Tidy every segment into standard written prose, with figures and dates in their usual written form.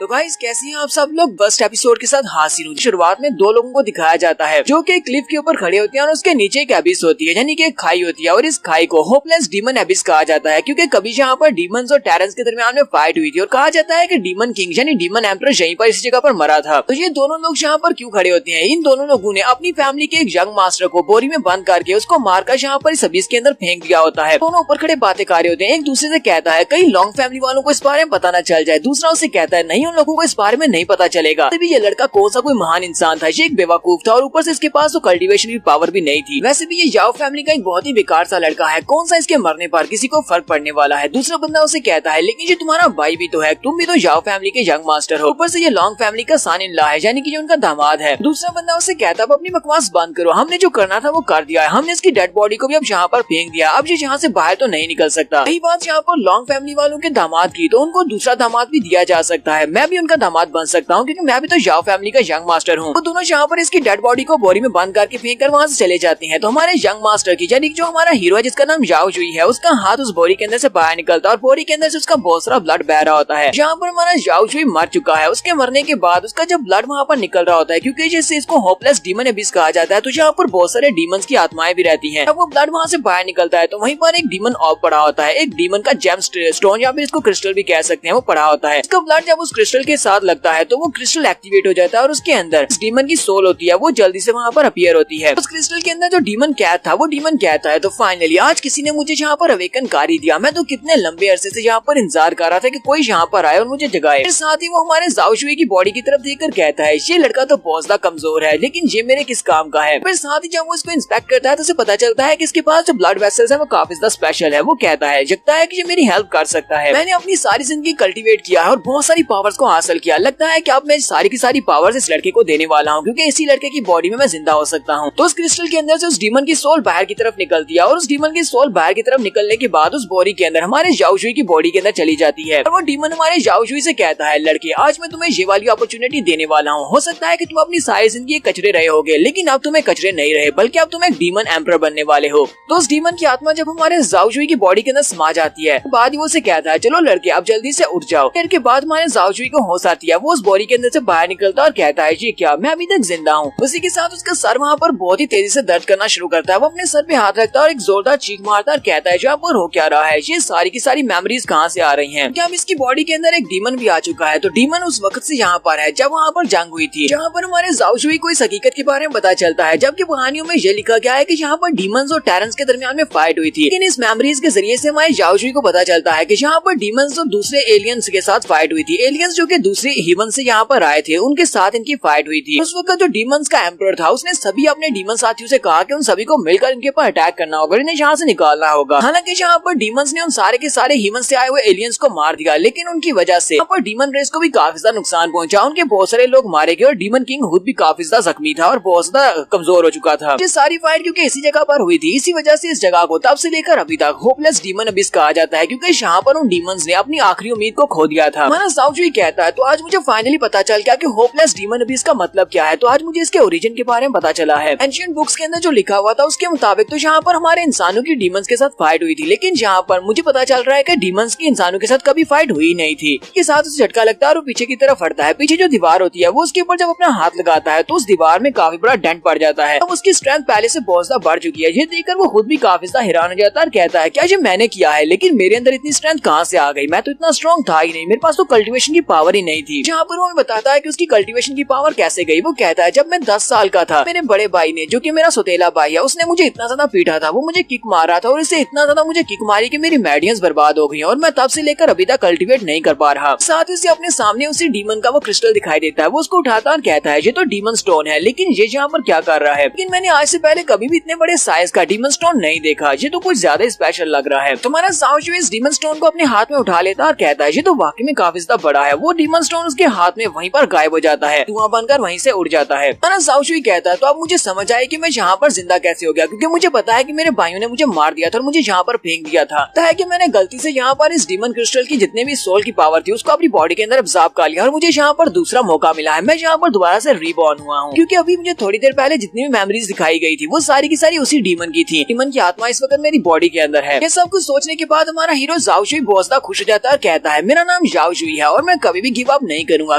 तो गाइस कैसे हैं आप सब लोग। फर्स्ट एपिसोड के साथ हासिल हुई। शुरुआत में दो लोगों को दिखाया जाता है जो कि क्लिफ के ऊपर खड़े होते हैं और उसके नीचे एक एबिस होती है, यानी कि एक खाई होती है और इस खाई को होपलेस डीमन एबिस कहा जाता है क्योंकि कभी यहाँ पर डीमंस और टेरेंस के दरमियान में फाइट हुई थी और कहा जाता है कि डीमन किंग यानी डीमन एम्परर यहीं पर इस जगह पर मरा था। तो ये दोनों लोग यहाँ पर क्यों खड़े होते हैं? इन दोनों लोगों ने अपनी फैमिली के एक यंग मास्टर को बोरी में बंद करके उसको मारकर यहाँ पर इस एबिस के अंदर फेंक दिया होता है। दोनों ऊपर खड़े बातें कर रहे होते हैं, एक दूसरे से कहता है कहीं लॉन्ग फैमिली वालों को इस बारे में पता न चल जाए। दूसरा उससे कहता है नहीं, उन लोगों को इस बारे में नहीं पता चलेगा। तभी ये लड़का कौन सा कोई महान इंसान था, ये एक बेवकूफ था और ऊपर से इसके पास तो कल्टीवेशन की पावर भी नहीं थी। वैसे भी ये याओ फैमिली का एक बहुत ही बेकार सा लड़का है, कौन सा इसके मरने पर किसी को फर्क पड़ने वाला है। दूसरा बंदा उसे कहता है लेकिन ये तुम्हारा भाई भी तो है, तुम भी तो याओ फैमिली के यंग मास्टर हो, ऊपर से ये लॉन्ग फैमिली का सन इन लॉ है, यानी कि जो उनका दामाद है। दूसरा बंदा उसे कहता है अपनी बकवास बंद करो, हमने जो करना था वो कर दिया है, हमने इसकी डेड बॉडी को भी अब यहाँ पर फेंक दिया, अब ये यहाँ से बाहर तो नहीं निकल सकता। यही बात यहाँ पर लॉन्ग फैमिली वालों के दामाद की, तो उनको दूसरा दामाद भी दिया जा सकता है, मैं भी उनका दामाद बन सकता हूँ क्योंकि मैं भी तो याओ फैमिली का यंग मास्टर हूँ। वो दोनों यहाँ पर इसकी डेड बॉडी को बोरी में बंद करके फेंक कर वहाँ से चले जाते हैं। तो हमारे यंग मास्टर की यानी जो हमारा हीरो है जिसका नाम याओ जुई है, उसका हाथ उस बोरी के अंदर से बाहर निकलता है और बोरी के अंदर से उसका बहुत सारा ब्लड बह रहा होता है। यहाँ पर हमारा याओ जुई मर चुका है, उसके मरने के बाद उसका जब ब्लड वहाँ पर निकल रहा होता है क्योंकि जैसे इसको होपलेस डीमन एबिस कहा जाता है, तो यहाँ पर बहुत सारे डीमंस की आत्माएं भी रहती हैं। जब वो ब्लड वहाँ से बाहर निकलता है तो वहीं पर एक डीमन ऑफ पड़ा होता है, एक डीमन का जेम स्टोन या फिर इसको क्रिस्टल भी कह सकते हैं, वो पड़ा होता है। इसका ब्लड जब उस क्रिस्टल के साथ लगता है तो वो क्रिस्टल एक्टिवेट हो जाता है और उसके अंदर डीमन की सोल होती है, वो जल्दी से वहाँ पर अपीयर होती है। उस क्रिस्टल के अंदर जो डीमन कैद था वो डीमन कहता है तो फाइनली आज किसी ने मुझे यहाँ पर अवेकन कर ही दिया। मैं तो कितने लंबे अरसे से यहाँ पर इंतजार कर रहा था कि कोई यहाँ पर आए और मुझे जगाए। फिर साथ ही वो हमारे याओ जुई की बॉडी की तरफ देखकर कहता है ये लड़का तो बहुत ज्यादा कमजोर है लेकिन ये मेरे किस काम का है। फिर साथ ही जब वो इसको इंस्पेक्ट करता है तो उसे पता चलता है कि इसके पास जो ब्लड वेसल्स है वो काफी ज्यादा स्पेशल है। वो कहता है जगता है कि ये मेरी हेल्प कर सकता है, मैंने अपनी सारी जिंदगी कल्टीवेट किया है और बहुत सारी पावर्स को हासिल किया, लगता है कि अब मैं सारी की सारी पावर्स इस लड़के को देने वाला हूँ क्योंकि इसी लड़के की बॉडी में मैं जिंदा हो सकता हूँ। तो उस क्रिस्टल के अंदर से उस डीमन की सोल बाहर की तरफ निकलती है और उस डीमन की सोल बाहर की तरफ निकलने के बाद उस बॉडी के अंदर हमारे याओ जुई की बॉडी के अंदर चली जाती है और वो डीमन हमारे याओ जुई से कहता है लड़के आज मैं तुम्हें ये वाली अपॉर्चुनिटी देने वाला हूँ, हो सकता है कि तुम अपनी सारी जिंदगी कचरे रहे होगे लेकिन अब तुम्हें कचरे नहीं रहे बल्कि अब तुम एक डीमन एम्परर बनने वाले हो। तो उस डीमन की आत्मा जब हमारे याओ जुई की बॉडी के अंदर समा जाती है तो बाद वो से कहता है चलो लड़के अब जल्दी से उठ जाओ। फिर के बाद हमारे याओ जुई को होश आती है, वो उस बॉडी के अंदर से बाहर निकलता है और कहता है ये क्या, मैं अभी तक जिंदा हूँ। उसी के साथ उसका सर वहाँ पर बहुत ही तेजी से दर्द करना शुरू करता है, वो अपने सर पे हाथ रखता है और एक जोरदार चीख मारता है और कहता है यहाँ पर हो क्या रहा है, ये सारी की सारी मेमोरीज कहाँ से आ रही हैं? क्या अब इसकी बॉडी के अंदर एक डीमन भी आ चुका है? तो डीमन उस वक्त से यहाँ पर है जब वहाँ पर जंग हुई थी, जहाँ पर हमारे याओ जुई को इस हकीकत के बारे में पता चलता है, जबकि कहानियों में ये लिखा गया है कि यहाँ पर डीमंस और टेरेंस के दरमियान में फाइट हुई थी। लेकिन इस मेमोरीज के जरिए से हमारे याओ जुई को पता चलता है कि यहाँ पर डीमंस और दूसरे एलियंस के साथ फाइट हुई थी, एलियंस जो कि दूसरे ह्यूमन से यहाँ पर आए थे उनके साथ इनकी फाइट हुई थी। उस वक्त जो डीमंस का एम्परर था उसने सभी अपने डीमन साथियों से कहा कि उन सभी को मिलकर इनके ऊपर अटैक करना होगा, इन्हें यहाँ से निकालना होगा। हालांकि यहाँ पर डीमंस ने उन सारे के सारे ह्यूमन से आए हुए एलियंस को मार दिया, लेकिन उनकी वजह से यहाँ पर डीमन रेस को भी काफी ज्यादा नुकसान पहुंचा, उनके बहुत सारे लोग मारे गए और डीमन किंग खुद भी काफी ज्यादा जख्मी था और बहुत ज्यादा कमजोर हो चुका था। ये सारी फाइट क्योंकि इसी जगह पर हुई थी, इसी वजह से इस जगह को तब से लेकर अभी तक होपलेस डीमन एबिस कहा जाता है क्योंकि यहाँ पर उन डीमंस ने अपनी आखिरी उम्मीद को खो दिया था। हमारा याओ जुई कहता है तो आज मुझे फाइनली पता चल गया कि होपलेस डीमन एबिस का मतलब क्या है, तो आज मुझे इसके ओरिजिन के बारे में पता चला है। एंशिएंट बुक्स के अंदर जो लिखा हुआ था उसके मुताबिक तो यहाँ पर हमारे इंसानों की डीमंस के साथ फाइट हुई थी, लेकिन यहाँ पर मुझे पता चल रहा है कि डीमंस की इंसानों के साथ कभी फाइट हुई नहीं थी। इसके साथ उसे झटका लगता है और वो पीछे की तरफ हटता है, पीछे जो दीवार होती है वो उसके ऊपर जब अपना हाथ लगाता है तो उस दीवार में काफी बड़ा डेंट पड़ जाता है। अब उसकी स्ट्रेंथ पहले से बहुत ज्यादा बढ़ चुकी है, ये देखकर वो खुद भी काफी ज्यादा हैरान हो जाता है और कहता है क्या ये मैंने किया है, लेकिन मेरे अंदर इतनी स्ट्रेंथ कहाँ से आ गई, मैं तो इतना स्ट्रॉन्ग था ही नहीं, मेरे पास तो कल्टीवेशन की पावर ही नहीं थी। जहाँ पर वो हमें बताता है कि उसकी कल्टीवेशन की पावर कैसे गई। वो कहता है जब मैं 10 साल का था मेरे बड़े भाई ने, जो कि मेरा सौतेला भाई है, उसने मुझे इतना ज्यादा पीटा था, वो मुझे किक मार रहा था और इससे इतना ज्यादा मुझे किक मारी कि मेरी मेडियंस बर्बाद हो गई और मैं तब से लेकर अभी तक कल्टीवेट नहीं कर पा रहा। साथ ही अपने सामने उसी डीमन का वो क्रिस्टल दिखाई देता है, वो उसको उठाता और कहता है ये तो डीमन स्टोन है, लेकिन ये यहाँ पर क्या कर रहा है, लेकिन मैंने आज से पहले कभी भी इतने बड़े साइज का डीमन स्टोन नहीं देखा, ये तो कुछ ज्यादा स्पेशल लग रहा है। तुम्हारा याओ जुई इस डीमन स्टोन को अपने हाथ में उठा लेता और कहता है ये तो वाकई में काफी ज्यादा बड़ा है। वो डीमन स्टोन उसके हाथ में वहीं पर गायब हो जाता है, धुआं बनकर वहीं से उड़ जाता है। याओ जुई कहता है तो अब मुझे समझ आया कि मैं यहाँ पर जिंदा कैसे हो गया, क्योंकि मुझे पता है कि मेरे भाइयों ने मुझे मार दिया था और मुझे यहाँ पर फेंक दिया था, है कि मैंने गलती से यहाँ पर इस डीमन क्रिस्टल की जितने भी सोल की पावर थी उसको अपनी बॉडी के अंदर अब्सॉर्ब कर लिया और मुझे यहाँ पर दूसरा मौका मिला है, मैं यहाँ पर दोबारा से रीबॉर्न हुआ हूँ। क्योंकि अभी मुझे थोड़ी देर पहले जितनी भी मेमोरीज दिखाई गई थी वो सारी की सारी उसी डीमन की थी, डीमन की आत्मा इस वक्त मेरी बॉडी के अंदर है। ये सब कुछ सोचने के बाद हमारा हीरो याओ जुई बहुत ज्यादा खुश हो जाता है और कहता है मेरा नाम याओ जुई है और मैं कभी भी गिव अप नहीं करूंगा,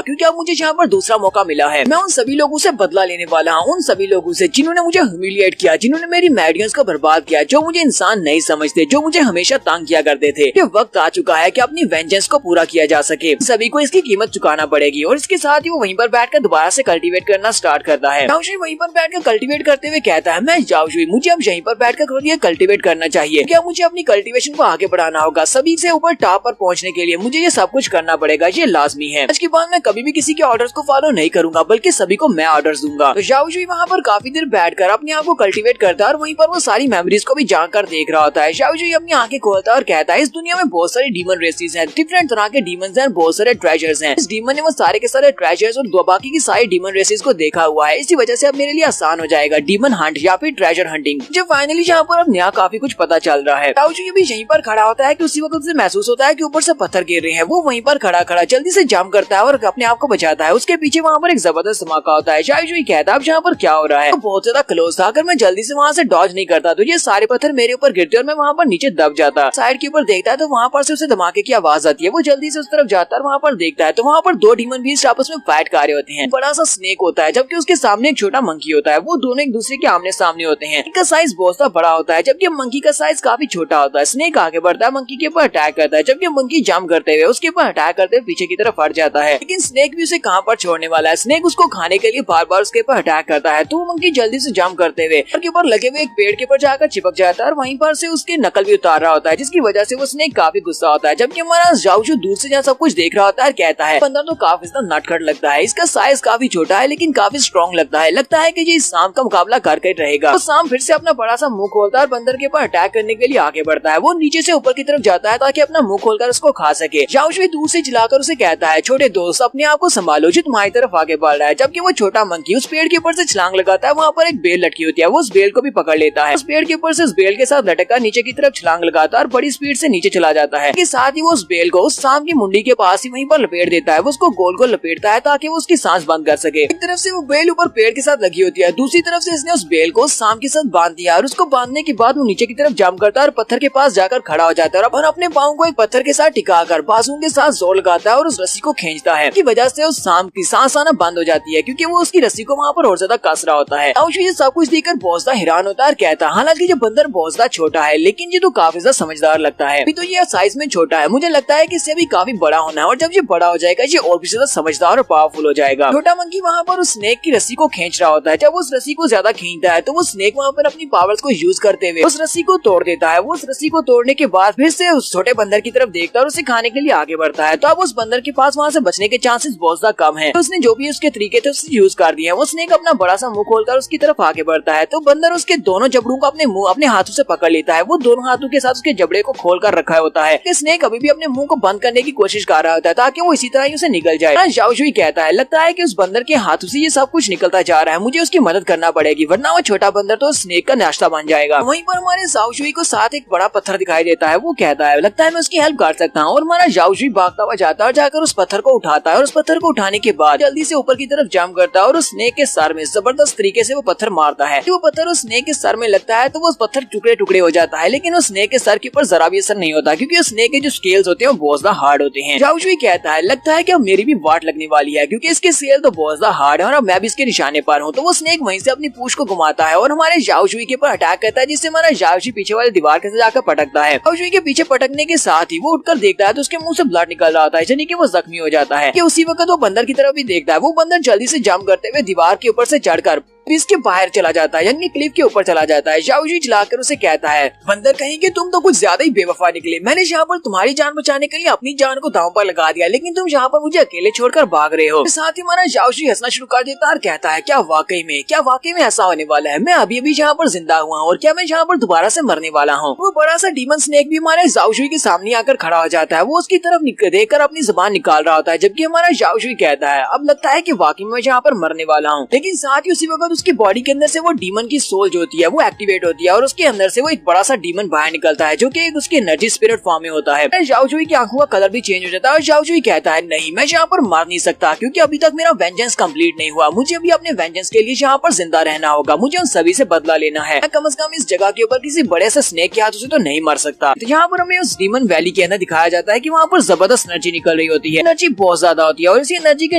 क्योंकि अब मुझे यहाँ पर दूसरा मौका मिला है। मैं उन सभी लोगों से बदला लेने वाला हूँ, उन सभी लोगों से जिन्होंने मुझे ह्यूमिलिएट किया, जिन्होंने मेरी मैडियंस को बर्बाद किया, जो मुझे इंसान नहीं समझते, जो मुझे हमेशा तंग किया करते थे। ये वक्त आ चुका है कि अपनी वेंजेंस को पूरा किया जा सके। सभी को इसकी कीमत चुकाना पड़ेगी। और इसके साथ ही वो वहीं पर बैठकर दोबारा से कल्टीवेट करना स्टार्ट करता है। जाओशुई वहीं पर बैठकर कल्टीवेट करते हुए कहता है, मैं जाओशुई, मुझे अब यहीं पर बैठकर कल्टीवेट करना चाहिए। क्या मुझे अपनी कल्टीवेशन को आगे बढ़ाना होगा? सभी से ऊपर टॉप पर पहुंचने के लिए मुझे ये सब कुछ करना पड़ेगा, ये लाजमी है। आज के बाद मैं कभी भी किसी के ऑर्डर्स को फॉलो नहीं करूंगा, बल्कि सभी को मैं ऑर्डर्स दूंगा। तो जाओशुई वहाँ पर काफी देर बैठकर अपने आप को कल्टीवेट करता है और वहीं पर वो सारी मेमोरीज को भी जाकर देख रहा होता है। जाओशुई अपनी आंखें खोलता है और कहता है, इस दुनिया में बहुत सारी डीमन रेसेस हैं, डिफरेंट तरह के डीमंस हैं, बहुत सारे ट्रेजर्स हैं। इस डीमन ने वो सारे के सारे ट्रेजर्स और बाकी की सारी डीमन रेसेस को देखा हुआ है। इसी वजह से अब मेरे लिए आसान हो जाएगा डीमन हंट या फिर ट्रेजर हंटिंग। जब फाइनली यहाँ पर अब नया काफी कुछ पता चल रहा है। जाओशुई भी यहीं पर खड़ा होता है कि उसी वक्त उसे महसूस होता है कि ऊपर से पत्थर गिर रहे हैं। वो वहीं पर खड़ा जल्दी से जंप करता है और अपने आप को बचाता है। उसके पीछे वहाँ पर एक जबरदस्त धमाका होता है। जाओशुई कहता है, अब यहाँ पर क्या हो रहा है? तो बहुत ज्यादा क्लोज था, अगर मैं जल्दी से वहाँ से डॉज नहीं करता तो ये सारे पत्थर मेरे ऊपर गिरते और मैं वहाँ पर नीचे दब जाता। साइड के ऊपर देखता है तो वहाँ पर से उसे धमाके की आवाज आती है। वो जल्दी से उस तरफ जाता है और वहाँ पर देखता है तो वहाँ पर दो डीमन बीस्ट आपस में फाइट कर रहे होते हैं। बड़ा सा स्नेक होता है, जबकि उसके सामने एक छोटा मंकी होता है। वो दोनों एक दूसरे के आमने सामने होते हैं। इनका साइज बहुत सा बड़ा होता है, जबकि मंकी का साइज काफी छोटा होता है। स्नेक आगे बढ़ता है, मंकी के ऊपर अटैक करता है, जबकि मंकी जंप करते हुए उसके ऊपर अटैक करते हुए पीछे की तरफ हट जाता है। लेकिन स्नेक भी उसे कहाँ पर छोड़ने वाला है। स्नेक उसको खाने के लिए बार बार उसके ऊपर अटैक करता है, तो मंकी जल्दी से जंप करते हुए के ऊपर लगे हुए एक पेड़ के ऊपर जाकर चिपक जाता है और वहीं पर से उसकी नकल भी उतार रहा होता है, जिसकी वजह से वो स्नेक काफी गुस्सा होता है। जबकि हमारा जाओशुई दूर से जहाँ सब कुछ देख रहा होता है, कहता है, बंदर तो काफी नटखट लगता है, इसका साइज काफी छोटा है लेकिन काफी स्ट्रॉन्ग लगता है कि ये इस सांप का मुकाबला करके रहेगा। तो सांप फिर से अपना बड़ा सा मुंह खोलता है और बंदर के ऊपर अटैक करने के लिए आगे बढ़ता है। वो नीचे से ऊपर की तरफ जाता है ताकि अपना मुंह खोलकर उसको खा सके। जाओशुई दूर से चिल्लाकर उसे कहता है, छोटे दोस्त, अपने आप को संभालो, जो तुम्हारी तरफ आगे बढ़ रहा है। जबकि वो छोटा मंकी उस पेड़ के ऊपर से छलांग लगाता है। वहाँ पर एक बेल लटकी होती है, वो उस बेल को भी पकड़ लेता है। उस पेड़ के ऊपर से उस बेल के साथ लटका नीचे की तरफ छलांग लगाता है और बड़ी स्पीड से नीचे चला जाता है। इसके साथ ही वो उस बेल को उस सांप की मुंडी के पास ही वहीं पर लपेट देता है। वो उसको गोल गोल लपेटता है ताकि वो उसकी सांस बंद कर सके। एक तरफ से वो बेल ऊपर पेड़ के साथ लगी होती है, दूसरी तरफ से इसने उस बेल को सांप के साथ बांध दिया और उसको बांधने के बाद वो नीचे की तरफ जंप करता है और पत्थर के पास जाकर खड़ा हो जाता है और अपने पाँव को एक पत्थर के साथ टिकाकर बाजुओं के साथ जोर लगाता है और उस रस्सी को खींचता है। की वजह से उस सांप की सांस आना बंद हो जाती है, क्योंकि वो उसकी रस्सी को वहाँ पर और ज्यादा कस रहा होता है। जाओशुई ये सब कुछ देखकर बहुत ज्यादा हैरान होता है और कहता है, हालांकि ये बंदर बहुत ज्यादा छोटा है लेकिन ये तो काफी ज्यादा समझदार लगता है। अभी तो ये साइज में छोटा है, मुझे लगता है कि इससे भी काफी बड़ा होना है और जब ये बड़ा हो जाएगा ये और भी ज्यादा समझदार और पावरफुल हो जाएगा। छोटा मंकी वहाँ पर उस स्नेक की रस्सी को खींच रहा होता है। जब उस रस्सी को ज्यादा खींचता है तो वो स्नेक वहाँ पर अपनी पावर्स को यूज करते हुए उस रस्सी को तोड़ देता है। वो उस रस्सी को तोड़ने के बाद फिर से उस छोटे बंदर की तरफ देखता है और उसे खाने के लिए आगे बढ़ता है। तो अब उस बंदर के पास वहाँ से बचने के चांसेस बहुत ज्यादा कम है, तो उसने जो भी उसके तरीके थे उससे यूज कर दिए। वो स्नेक अपना बड़ा सा मुंह खोलकर उसकी तरफ आगे बढ़ता है, तो बंदर उसके दोनों जबड़ों को अपने हाथों से पकड़ लेता है। वो दोनों हाथों के साथ उसके जबड़े को खोल कर रखा होता है। स्नेक अभी भी अपने मुंह को बंद करने की कोशिश कर रहा होता है ताकि वो इसी तरह ही उसे निकल जाए। जाओशुई कहता है, लगता है कि उस बंदर के हाथों से ये सब कुछ निकलता जा रहा है, मुझे उसकी मदद करना पड़ेगी वरना वो छोटा बंदर तो स्नेक का नाश्ता बन जाएगा। वहीं पर हमारे जाओशुई को साथ एक बड़ा पत्थर दिखाई देता है। वो कहता है, लगता है मैं उसकी हेल्प कर सकता हूँ। और हमारा जाओशुई भागता हुआ जाता है और जाकर उस पत्थर को उठाता है और उस पत्थर को उठाने के बाद जल्दी से ऊपर की तरफ जंप करता है और उस स्नेक के सर में जबरदस्त तरीके से वो पत्थर मारता है। वो पत्थर उस स्नेक के सर में लगता है तो वो पत्थर टुकड़े टुकड़े हो जाता है, लेकिन उस स्नेक के सर के ऊपर जरा भी असर नहीं होता, क्योंकि उस स्नेक के जो स्केल्स होते हैं वो बहुत ज्यादा हार्ड होते हैं। जाओशुई कहता है, लगता है कि अब मेरी भी वाट लगने वाली है, क्योंकि इसके स्केल तो बहुत ज्यादा हार्ड है और अब मैं भी इसके निशाने पर हूँ। तो वो स्नेक वहीं से अपनी पूंछ को घुमाता है और हमारे जाओशुई के ऊपर अटैक करता है, जिससे हमारा जाओशुई पीछे वाले दीवार के साथ जाकर पटकता है। जाओशुई के पीछे पटकने के साथ ही वो उठकर देखता है तो उसके मुंह से ब्लड निकल रहा होता है, यानी कि वो जख्मी हो जाता है। कि उसी वक्त वो बंदर की तरफ भी देखता है। वो बंदर जल्दी से जंप करते हुए दीवार के ऊपर से चढ़कर इसके बाहर चला जाता है, यानी क्लिफ के ऊपर चला जाता है। जाओशुई चिल्लाकर उसे कहता है, बंदर कहीं कि तुम तो कुछ ज्यादा ही बेवफा निकले। मैंने यहाँ पर तुम्हारी जान बचाने के लिए अपनी जान को दांव पर लगा दिया, लेकिन तुम यहाँ पर मुझे अकेले छोड़कर भाग रहे हो। साथ ही हमारा जाओशुई हंसना शुरू कर देता है और कहता है, क्या वाकई में ऐसा होने वाला है? मैं अभी अभी यहाँ पर जिंदा हुआ हूँ और क्या मैं यहाँ पर दोबारा से मरने वाला हूँ? वो बड़ा सा डीमन स्नेक भी हमारे जाओशुई के सामने आकर खड़ा हो जाता है। वो उसकी तरफ देखकर अपनी जुबान निकाल रहा होता है, जबकि हमारा जाओशुई कहता है, अब लगता है कि वाकई में मैं यहाँ पर मरने वाला हूँ। लेकिन साथ ही उसी वक्त उसकी बॉडी के अंदर से वो डीमन की सोल जो होती है वो एक्टिवेट होती है और उसके अंदर से वो एक बड़ा सा डीमन बाहर निकलता है जो कि एक उसकी एनर्जी स्पिरिट फॉर्म में होता है। झाओ जुई की आंखों का कलर भी चेंज हो जाता है और झाओ जुई कहता है नहीं, मैं यहाँ पर मार नहीं सकता क्योंकि अभी तक मेरा वेंजेंस कंप्लीट नहीं हुआ। मुझे अभी अपने वेंजेंस के लिए यहाँ पर जिंदा रहना होगा, मुझे उन सभी से बदला लेना है। मैं कम से कम इस जगह के ऊपर किसी बड़े से स्नेक के हाथों से तो नहीं मर सकता। तो यहाँ पर हमें उस डीमन वैली के अंदर दिखाया जाता है कि वहाँ पर जबरदस्त एनर्जी निकल रही होती है, एनर्जी बहुत ज्यादा होती है। और इसी एनर्जी के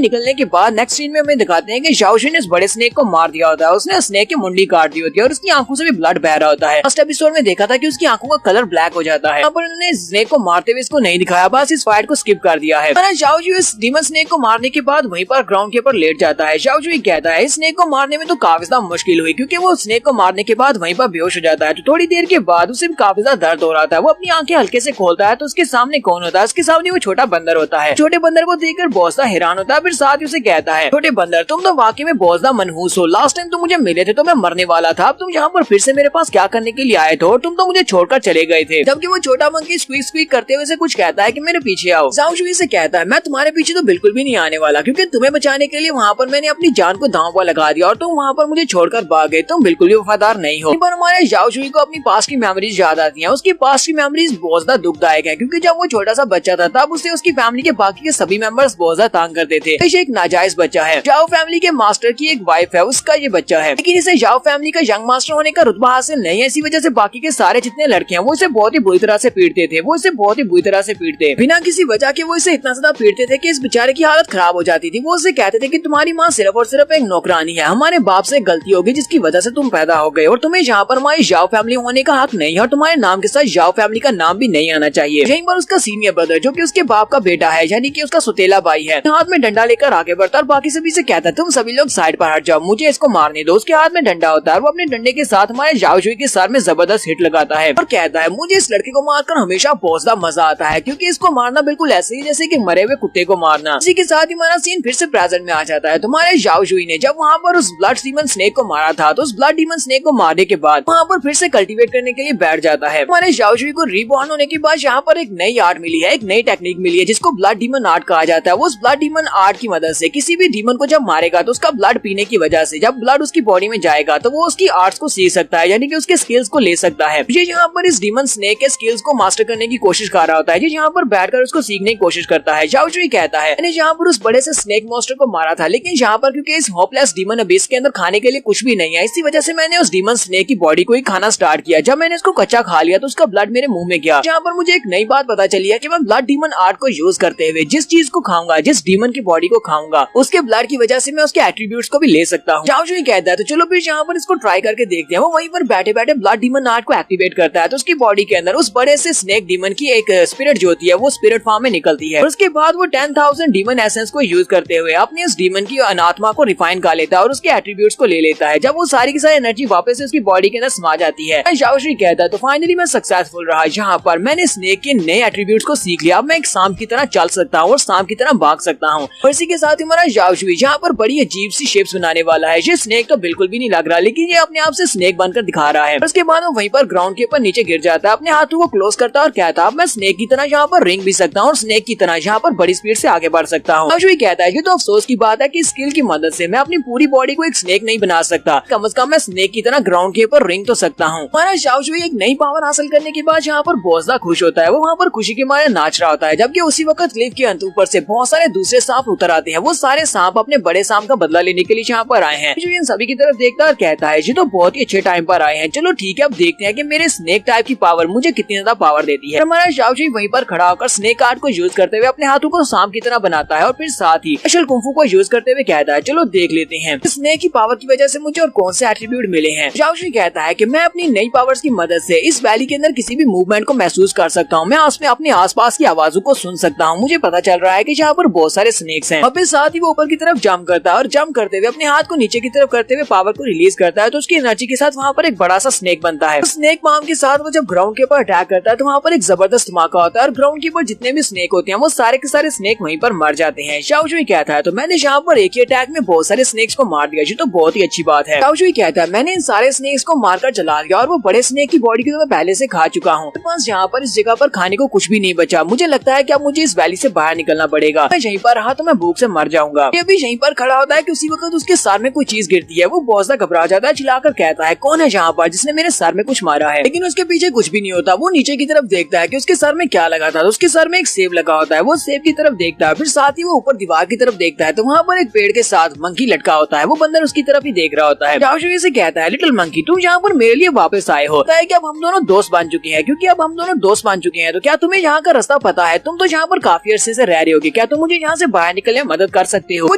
निकलने के बाद नेक्स्ट सीन में हमें दिखाते हैं कि झाओ जुई ने इस बड़े स्नेक को मार दिया होता है। उसने स्नेक की मुंडी काट दी होती है और उसकी आंखों से भी ब्लड बह रहा होता है। फर्स्ट एपिसोड में देखा था कि उसकी आंखों का कलर ब्लैक हो जाता है, यहाँ पर उन्होंने स्नेक को मारते हुए इसको नहीं दिखाया, बस इस फाइट को स्किप कर दिया है। झाओ जुई इस डीमन स्नेक को मारने के बाद वहीं पर ग्राउंड के ऊपर लेट जाता है। झाओ जुई कहता है इस स्नेक को मारने में तो काफी ज्यादा मुश्किल हुई क्योंकि वो स्नेक को मारने के बाद वहीं पर बेहोश हो जाता है। तो थोड़ी देर के बाद उसे काफी ज्यादा दर्द हो रहा था। वो अपनी आंखें हल्के से खोलता है तो उसके सामने कौन होता है? उसके सामने वो छोटा बंदर होता है। छोटे बंदर को देखकर बहुत सा हैरान होता है, फिर साथ ही उसे कहता है छोटे बंदर तुम तो वाकई में बहुत ज्यादा मनहूस हो। लास्ट टाइम तुम मुझे मिले थे तो मैं मरने वाला था, अब तुम यहाँ पर फिर से मेरे पास क्या करने के लिए आए थे और तुम तो मुझे छोड़कर चले गए थे। जबकि वो छोटा मंकी स्क्वीक स्क्वीक करते हुए कुछ कहता है कि मेरे पीछे आओ। झाओ जुई से कहता है मैं तुम्हारे पीछे तो बिल्कुल भी नहीं आने वाला क्योंकि तुम्हें बचाने के लिए वहाँ पर मैंने अपनी जान को दांव पर लगा दिया और तुम वहाँ पर मुझे छोड़कर भाग गए। तुम बिल्कुल भी वफादार नहीं हो। पर हमारे झाओ जुई को अपनी पास्ट की मेमोरीज याद आती हैं। उसकी पास्ट की मेमोरीज बहुत ज्यादा दुखदायक है क्योंकि जब वो छोटा सा बच्चा था तब उसे उसकी फैमिली के बाकी के सभी मेंबर्स बहुत ज्यादा तंग करते थे। इसे एक नाजायज बच्चा है। झाओ फैमिली के मास्टर की एक वाइफ है, उसका ये बच्चा है, लेकिन इसे झाओ फैमिली का यंग मास्टर होने का रुतबा हासिल नहीं है। इसी वजह से बाकी के सारे जितने लड़के हैं वो इसे बहुत ही बुरी तरह से पीटते थे। वो इसे बहुत ही बुरी तरह से पीटते बिना किसी वजह के। वो इसे इतना ज्यादा पीटते थे कि इस बेचारे की हालत खराब हो जाती थी। वो उसे कहते थे कि तुम्हारी माँ सिर्फ और सिर्फ एक नौकरानी है, हमारे बाप से गलती होगी जिसकी वजह से तुम पैदा हो गए और तुम्हें यहाँ पर हमारी झाओ फैमिली होने का हक नहीं है और तुम्हारे नाम के साथ झाओ फैमिली का नाम भी नहीं आना चाहिए। यहीं पर उसका सीनियर ब्रदर जो कि उसके बाप का बेटा है यानी कि उसका सुतेला भाई है, हाथ में डंडा लेकर आगे बढ़ता और बाकी सभी से कहता है तुम सभी लोग साइड पर हट जाओ, मुझे इसको मारने दो। उसके हाथ में डंडा होता है और वो अपने डंडे के साथ हमारे झाओ जुई के सर में जबरदस्त हिट लगाता है और कहता है मुझे इस लड़के को मारकर हमेशा बहुत ज्यादा मजा आता है क्योंकि इसको मारना बिल्कुल ऐसे ही जैसे कि मरे हुए कुत्ते को मारना। इसी के साथ ही हमारा सीन फिर से प्रेजेंट में आ जाता है। तुम्हारे झाओ जुई ने जब वहाँ पर उस ब्लड डीमन स्नेक को मारा था तो उस ब्लड डीमन स्नेक को मारने के बाद वहाँ पर फिर से कल्टीवेट करने के लिए बैठ जाता है। हमारे झाओ जुई को रीबॉर्न होने के बाद यहाँ पर एक नई आर्ट मिली है, एक नई टेक्निक मिली है जिसको ब्लड डीमन आर्ट कहा जाता है। वो उस ब्लड डीमन आर्ट की मदद से किसी भी डीमन को जब मारेगा तो उसका ब्लड पीने की वजह से जब ब्लड उसकी बॉडी में जाएगा तो वो उसकी आर्ट्स को सीख सकता है यानी कि उसके स्किल्स को ले सकता है। ये यहाँ पर इस डीमन स्नेक के स्किल्स को मास्टर करने की कोशिश कर रहा होता है, यहाँ पर बैठकर उसको सीखने की कोशिश करता है। झाओ जुई कहता है मैंने यहाँ पर उस बड़े से स्नेक मॉन्स्टर को मारा था लेकिन यहाँ पर क्योंकि इस होपलेस डीमन अबिस के अंदर खाने के लिए कुछ भी नहीं है, इसी वजह से मैंने उस डीमन स्नेक की बॉडी को ही खाना स्टार्ट किया। जब मैंने इसको कच्चा खा लिया तो उसका ब्लड मेरे मुंह में गया। यहाँ पर मुझे एक नई बात पता चली है कि मैं ब्लड डीमन आर्ट को यूज करते हुए जिस चीज को खाऊंगा, जिस डीमन की बॉडी को खाऊंगा, उसके ब्लड की वजह से मैं उसके एट्रीब्यूट्स को भी ले सकता हूँ। झाओ जुई कहता है तो चलो फिर यहाँ पर इसको ट्राई करके देखते हैं। वो वहीं पर बैठे बैठे ब्लड डीमन आर्ट को एक्टिवेट करता है तो उसकी बॉडी के अंदर उस बड़े से स्नेक डीमन की एक स्पिरिट जो होती है वो स्पिरिट फॉर्म में निकलती है। उसके बाद वो 10,000 डीमन एसेंस को यूज करते हुए अपने उस डीमन की अनात्मा को रिफाइन कर लेता है और उसके एट्रीब्यूट्स को ले लेता है। जब वो सारी की सारी एनर्जी वापस से उसकी बॉडी के अंदर समा जाती है, झाओ जुई कहता है तो फाइनली मैं सक्सेसफुल रहा। यहाँ पर मैंने स्नेक के नए एट्रीब्यूट्स को सीख लिया। अब मैं एक सांप की तरह चल सकता हूँ और सांप की तरह भाग सकता हूँ। और इसी के साथ ही हमारा झाओ जुई यहाँ पर बड़ी अजीब सी शेप्स बनाने वाला है। ये स्नेक तो बिल्कुल भी नहीं लग रहा लेकिन ये अपने आप से स्नेक बनकर दिखा रहा है। उसके बाद वो वहीं पर ग्राउंड के ऊपर नीचे गिर जाता है, अपने हाथों को क्लोज करता है और कहता है मैं स्नेक की तरह यहाँ पर रिंग भी सकता हूँ और स्नेक की तरह यहाँ पर बड़ी स्पीड से आगे बढ़ सकता हूँ। झाओ जुई कहता है ये तो अफसोस की बात है कि स्किल की मदद से मैं अपनी पूरी बॉडी को एक स्नेक नहीं बना सकता, कम से कम मैं स्नेक की तरह ग्राउंड के ऊपर रिंग तो सकता हूँ। हमारा झाओ जुई एक नई पावर हासिल करने के बाद यहाँ पर बहुत ज्यादा खुश होता है। वो वहाँ पर खुशी के मारे नाच रहा होता है जबकि उसी वक्त क्लिफ के अंत ऊपर से बहुत सारे दूसरे सांप उतर आते हैं। वो सारे सांप अपने बड़े सांप का बदला लेने के लिए यहाँ पर आए हैं। जो इन सभी की तरफ देखता और कहता है ये तो बहुत ही अच्छे टाइम पर आए हैं, चलो ठीक है अब देखते हैं कि मेरे स्नेक टाइप की पावर मुझे कितनी ज्यादा पावर देती है। हमारा झाओ जुई वहीं पर खड़ा होकर स्नेक आर्ट को यूज करते हुए अपने हाथों को सांप की तरह बनाता है और फिर साथ ही स्पेशल कुंफू को यूज करते हुए कहता है चलो देख लेते हैं स्नेक की पावर की वजह से मुझे और कौन से एट्रीब्यूट मिले हैं। झाओ जुई कहता है कि मैं अपनी नई पावर्स की मदद से इस वैली के अंदर किसी भी मूवमेंट को महसूस कर सकता हूँ। मैं उसमें अपने आसपास की आवाजों को सुन सकता हूँ। मुझे पता चल रहा है कि यहाँ पर बहुत सारे स्नेक्स हैं। और फिर साथ ही वो ऊपर की तरफ जंप करता है और जंप करते हुए अपने हाथ को नीचे की तरफ करते हुए पावर को रिलीज करता है तो उसकी एनर्जी के साथ वहाँ पर एक बड़ा सा स्नेक बनता है। स्नेक पाम के साथ वो जब ग्राउंड के ऊपर अटैक करता है तो वहाँ पर एक जबरदस्त धमाका होता है और ग्राउंड के ऊपर जितने भी स्नेक होते हैं वो सारे के सारे स्नेक वहीं पर मर जाते हैं। झाओ जुई कहता है तो मैंने यहाँ पर एक ही अटैक में बहुत सारे स्नेक्स को मार दिया, जो तो बहुत ही अच्छी बात है। झाओ जुई कहता है मैंने इन सारे स्नेक्स को मारकर जला दिया और वो बड़े स्नेक की बॉडी को तो मैं पहले से खा चुका हूँ। बस यहाँ पर इस जगह पर खाने को कुछ भी नहीं बचा। मुझे लगता है कि अब मुझे इस वैली से बाहर निकलना पड़ेगा। मैं यहीं पर रहा तो मैं भूख से मर जाऊंगा। ये भी यहीं पर खड़ा होता है कि उसी वक्त उसके सर में कोई चीज चीज गिरती है वो बहुत ज्यादा घबरा जाता है, चिल्लाकर कहता है कौन है जहाँ पर जिसने मेरे सर में कुछ मारा है। लेकिन उसके पीछे कुछ भी नहीं होता। वो नीचे की तरफ देखता है कि उसके सर में क्या लगा था, तो उसके सर में एक सेब लगा होता है। वो सेब की तरफ देखता है, फिर साथ ही वो ऊपर दीवार की तरफ देखता है तो वहाँ पर एक पेड़ के साथ मंकी लटका होता है। वो बंदर उसकी तरफ ही देख रहा होता है। झाओ शुई से कहता है लिटिल मंकी तुम यहाँ पर मेरे लिए वापस आए हो, है कि अब हम दोनों दोस्त बन चुके हैं। क्योंकि अब हम दोनों दोस्त बन चुके हैं तो क्या तुम्हें यहाँ का रास्ता पता है? तुम तो यहाँ पर काफी अरसे से रह रहे होगे, क्या तुम मुझे यहाँ से बाहर निकलने में मदद कर सकते हो? वो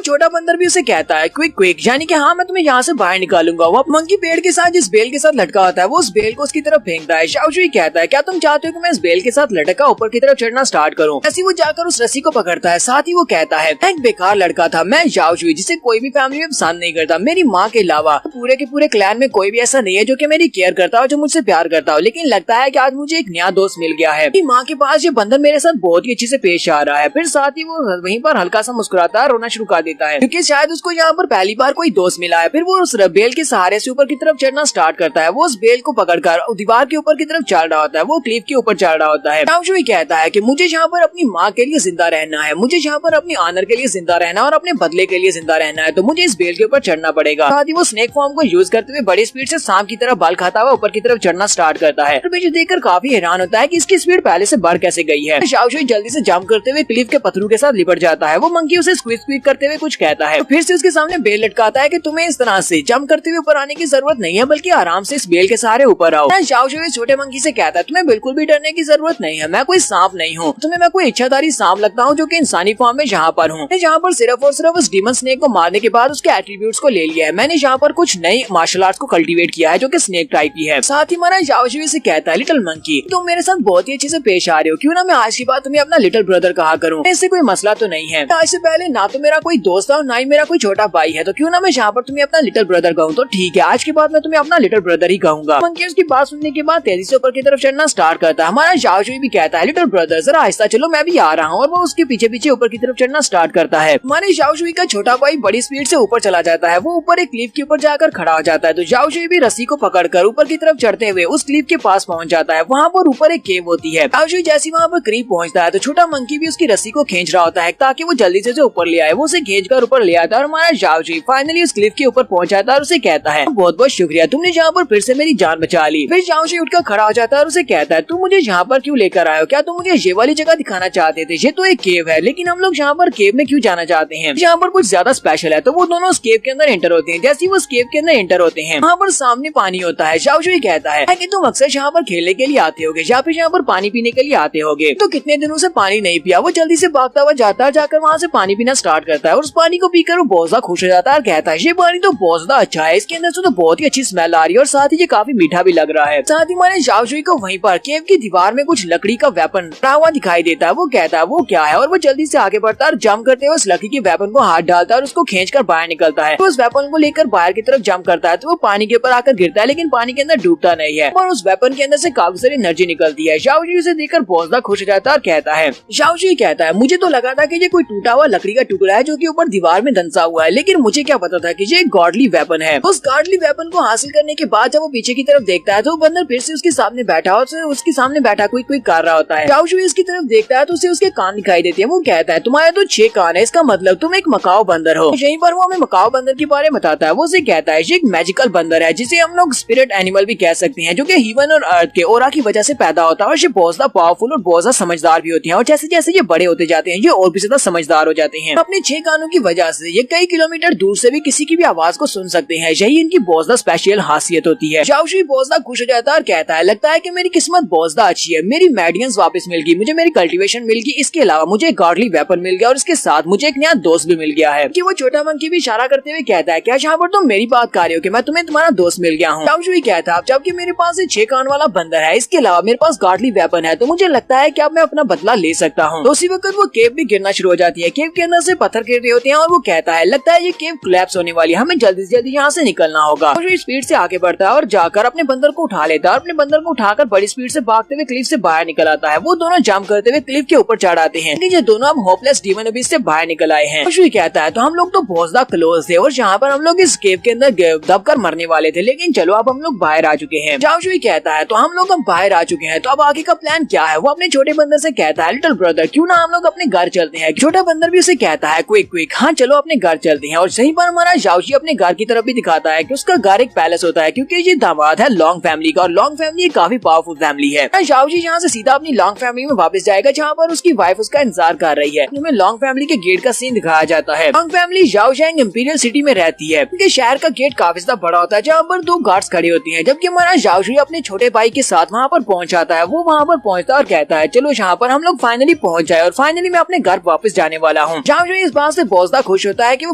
छोटा बंदर भी उसे कहता है क्विक क्विक, यानी कि हाँ मैं तुम्हें यहाँ से बाहर निकालूंगा। वो मंकी पेड़ के साथ जिस बेल के साथ लटका होता है वो उस बेल को उसकी तरफ फेंकता है। झाओ शुई कहता है क्या तुम चाहते हो कि मैं इस बेल के साथ लटका ऊपर की तरफ चढ़ना स्टार्ट करूँ? ऐसी वो जाकर उस रस्सी को पकड़ता है। साथ ही वो कहता है एक बेकार लड़का था मैं झाओ शुई, जिसे कोई भी फैमिली में पसंद नहीं करता। मेरी माँ के अलावा पूरे के पूरे क्लैन में कोई भी ऐसा नहीं है जो कि मेरी केयर करता हो, जो मुझसे प्यार करता हो। लेकिन लगता है कि आज मुझे एक नया दोस्त मिल गया है। माँ के पास ये बंदर मेरे साथ बहुत ही अच्छे से पेश आ रहा है। फिर साथ ही वो वहीं पर हल्का सा मुस्कुराता है, रोना शुरू कर देता है क्योंकि शायद उसको यहाँ पर पहली बार कोई दोस्त मिला है। फिर वो उस बेल के सहारे से ऊपर की तरफ चढ़ना स्टार्ट करता है। वो उस बेल को पकड़कर दीवार के ऊपर की तरफ चढ़ रहा होता है। वो क्लिफ के ऊपर चढ़ रहा होता है। झाओ शुई कहता है कि मुझे यहाँ पर अपनी माँ के लिए जिंदा रहना है, मुझे यहाँ पर अपनी ऑनर के लिए जिंदा रहना और अपने बदले के लिए जिंदा रहना है, तो मुझे इस बेल के ऊपर चढ़ना पड़ेगा। साथ ही वो स्नेक फॉर्म को यूज करते हुए बड़ी स्पीड से सांप की तरह बाल खाता हुआ ऊपर की तरफ चढ़ना स्टार्ट करता है। तो मुझे देखकर काफी हैरान होता है कि इसकी स्पीड पहले से बढ़ कैसे गई है। झाओ शुई जल्दी से जंप करते हुए क्लिफ के पत्थरों के साथ लिपट जाता है। वो मंकी उसे स्क्वीज स्क्वीज करते हुए कुछ कहता है, तो फिर से उसके सामने बेल लटकाता है कि तुम्हें इस तरह से जंप करते हुए ऊपर आने की जरूरत नहीं है, बल्कि आराम से इस बेल के सहारे ऊपर आओ। झाओ शुई छोटे मंकी से कहता है तुम्हें बिल्कुल भी डरने की जरूरत नहीं है, मैं कोई सांप नहीं हूँ, तुम्हें मैं कोई इच्छाधारी सांप लगता हूँ जो कि इंसानी फॉर्म में यहाँ पर हूँ। जहाँ पर सिर्फ और सिर्फ उस डीमन स्नेक को मारने के बाद उसके एट्रीब्यूट्स को ले लिया है। मैंने यहाँ पर कुछ नई मार्शल आर्ट्स को कल्टीवेट किया है जो कि स्नेक टाइप की है। साथ ही हमारा झाओ शुई से कहता है लिटिल मंकी तुम मेरे साथ बहुत ही अच्छे से पेश आ रहे हो, क्यों ना मैं आज के बाद तुम्हें अपना लिटिल ब्रदर कहा करूँ। इससे कोई मसला तो नहीं है। आज से पहले ना तो मेरा कोई दोस्त और ना ही मेरा कोई छोटा भाई है, तो क्यों ना मैं यहाँ पर तुम्हें अपना लिटिल ब्रदर कहूँ। तो ठीक है, आज के बाद मैं तुम्हें अपना लिटिल ब्रदर ही कहूंगा। मंकी उसकी बात सुनने के बाद तेजी से ऊपर की तरफ चढ़ना स्टार्ट करता है। हमारा झाओ शुई भी कहता है लिटिल ब्रदर जरा आहिस्ता चलो, मैं भी आ रहा हूँ। और वो उसके पीछे पीछे ऊपर की तरफ चढ़ना स्टार्ट करता है। हमारे झाओ शुई का छोटा भाई बड़ी स्पीड से ऊपर चला जाता है। वो ऊपर एक क्लिफ के ऊपर जाकर खड़ा हो जाता है। तो झाओ शुई भी रस्सी को पकड़कर ऊपर की तरफ चढ़ते हुए उस क्लिफ के पास पहुंच जाता है। वहाँ पर ऊपर एक केव होती है। झाओ शुई जैसे वहाँ पर करीब पहुँचता है तो छोटा मंकी भी उसकी रस्सी को खींच रहा होता है ताकि वो जल्दी से ऊपर ले आए। वो उसे खींच कर ऊपर ले आता है और हमारा झाओ शुई फाइनली उस क्लिफ के ऊपर पहुंच जाता है और उसे कहता है बहुत बहुत शुक्रिया, तुमने यहाँ पर फिर से मेरी जान बचा ली। फिर झाओ शुई उठकर खड़ा हो जाता है और उसे कहता है तुम मुझे यहाँ पर क्यों लेकर आए हो? क्या तुम मुझे ये वाली जगह दिखाना चाहते थे? ये तो एक केव है, लेकिन हम लोग यहाँ पर केव में क्यों जाना चाहते हैं? यहाँ पर कुछ ज्यादा स्पेशल है। तो वो दोनों उस केव के अंदर एंटर होते हैं। जैसे ही वो उस केव के अंदर एंटर होते हैं वहाँ पर सामने पानी होता है। झाओ शुई कहता है कि तुम अक्सर यहाँ पर खेलने के लिए आते होगे या फिर यहाँ पर पानी पीने के लिए आते होगे, तो कितने दिनों से पानी नहीं पिया। वो जल्दी से भागता हुआ जाता है, जाकर वहाँ से पानी पीना स्टार्ट करता है और उस पानी को पीकर वो बहुत ज्यादा खुश हो जाता है और कहता है ये पानी तो बहुत ज्यादा अच्छा है, इसके अंदर से तो बहुत ही अच्छी स्मेल आ रही है और साथ ही ये काफी मीठा भी लग रहा है। साथ ही हमारे झाओ शुई को वहीं पर केव की दीवार में कुछ लकड़ी का वेपन पड़ा हुआ दिखाई देता है। वो कहता है वो क्या है और वो जल्दी से आगे बढ़ता है और जंप करते हुए उस लकड़ी के वेपन को हाथ डालता है और उसको खींचकर बाहर निकलता है। तो उस वेपन को लेकर बाहर की तरफ जंप करता है तो वो पानी के ऊपर आकर गिरता है, लेकिन पानी के अंदर डूबता नहीं है और उस वेपन के अंदर से काफी सारी एनर्जी निकलती है। झाओ शुई उसे देखकर बहुत ज्यादा खुश हो जाता है और कहता है झाओ शुई कहता है मुझे तो लगा था कि ये कोई टूटा हुआ लकड़ी का टुकड़ा है जो कि ऊपर दीवार में दंसा हुआ है, लेकिन मुझे क्या पता था कि ये एक गॉडली वेपन है। उस गॉडली वेपन को हासिल करने के बाद जब वो पीछे की तरफ देखता है तो वो बंदर फिर से उसके सामने बैठा और उसके सामने बैठा कोई कर रहा होता है। झाओ शुई इसकी तरफ देखता है तो उसे उसके कान दिखाई देते हैं। वो कहता है तुम्हारे तो 6 कान है, इसका मतलब तुम एक मकाओ बंदर हो। यहीं पर वो हमें मकाओ बंदर के बारे में बताता है। वो उसे कहता है ये एक मैजिकल बंदर है जिसे हम लोग स्पिरिट एनिमल भी कह सकते हैं, जो कि हीवन और अर्थ के ओरा की वजह से पैदा होता है और ये बहुत ज्यादा पावरफुल और बहुत ज्यादा समझदार भी होती है। और जैसे जैसे ये बड़े होते जाते हैं ये और भी ज्यादा समझदार हो जाते हैं। अपने 6 कानों की वजह से ये कई किलोमीटर दूर से भी किसी की भी आवाज को सुन सकते हैं। यही इनकी बहुत ज्यादा स्पेशल खासियत होती है। झाओ शुई बहुत ज्यादा खुश हो जाता है और कहता है लगता है कि मेरी किस्मत बहुत ज्यादा अच्छी है, मेरी मेडियंस वापस मिल गई, मुझे मेरी कल्टीवेशन मिल गई, इसके अलावा मुझे एक गॉडली वेपन मिल गया और इसके साथ मुझे एक नया दोस्त भी मिल गया है। कि वो छोटा मंकी भी इशारा करते हुए कहता है क्या यहाँ पर तुम मेरी बात कर रहे हो कि मैं तुम्हें तुम्हारा दोस्त मिल गया हूँ? झाओ शुई कहता है जबकि मेरे पास 6 कान वाला बंदर है, इसके अलावा मेरे पास गॉडली वेपन है, तो मुझे लगता है कि अब मैं अपना बदला ले सकता हूँ। तो उसी वक्त वो केव भी गिरना शुरू हो जाती है। केव के अंदर से पत्थर गिर रहे होते हैं और वो कहता है लगता है ये केव कोलैप्स होने वाली है, हमें जल्दी से जल्दी यहाँ से निकलना होगा। और स्पीड से आगे बढ़ता है और जाकर अपने बंदर को उठा लेता है और अपने बंदर को उठाकर बड़ी स्पीड से भागते हुए क्लिफ से बाहर निकल आता है। वो दोनों जंप करते हुए क्लिफ के ऊपर चढ़ आते हैं, लेकिन ये दोनों अब होपलेस डीमन अबिस से बाहर निकल आए हैं। शुई कहता है तो हम लोग तो बहुत ज्यादा क्लोज थे और यहाँ पर हम लोग इस केव के अंदर दबकर मरने वाले थे, लेकिन चलो अब हम लोग बाहर आ चुके हैं। झाओ शुई कहता है तो हम लोग अब बाहर आ चुके हैं, तो अब आगे का प्लान क्या है? वो अपने छोटे बंदर से कहता है लिटिल ब्रदर क्यों ना हम लोग अपने घर चलते हैं। छोटा बंदर भी उसे कहता है क्विक क्विक, हाँ चलो अपने घर चलते हैं। और सही पर हमारा झाओ जाओजी अपने घर की तरफ भी दिखाता है कि उसका घर एक पैलेस होता है, क्योंकि ये दामाद है लॉन्ग फैमिली का और लॉन्ग फैमिली काफी पावरफुल फैमिली है। जाओजी यहाँ से सीधा अपनी लॉन्ग फैमिली में वापस जाएगा, जहाँ पर उसकी वाइफ उसका इंतजार कर रही है। हमें लॉन्ग फैमिली के गेट का सीन दिखाया जाता है। लॉन्ग फैमिली जाओजैंग इंपीरियल सिटी में रहती है। उनके शहर का गेट काफी ज्यादा बड़ा होता है, जहाँ पर 2 गार्ड्स खड़ी होती हैं। जबकि हमारा जाओजी अपने छोटे भाई के साथ वहाँ पर पहुँच जाता है। वो वहाँ पर पहुँचता है और कहता है चलो यहाँ पर हम लोग फाइनली पहुँच जाए और फाइनली मैं अपने घर वापस जाने वाला हूँ। जाओजी इस बात से बहुत ज्यादा खुश होता है कि वो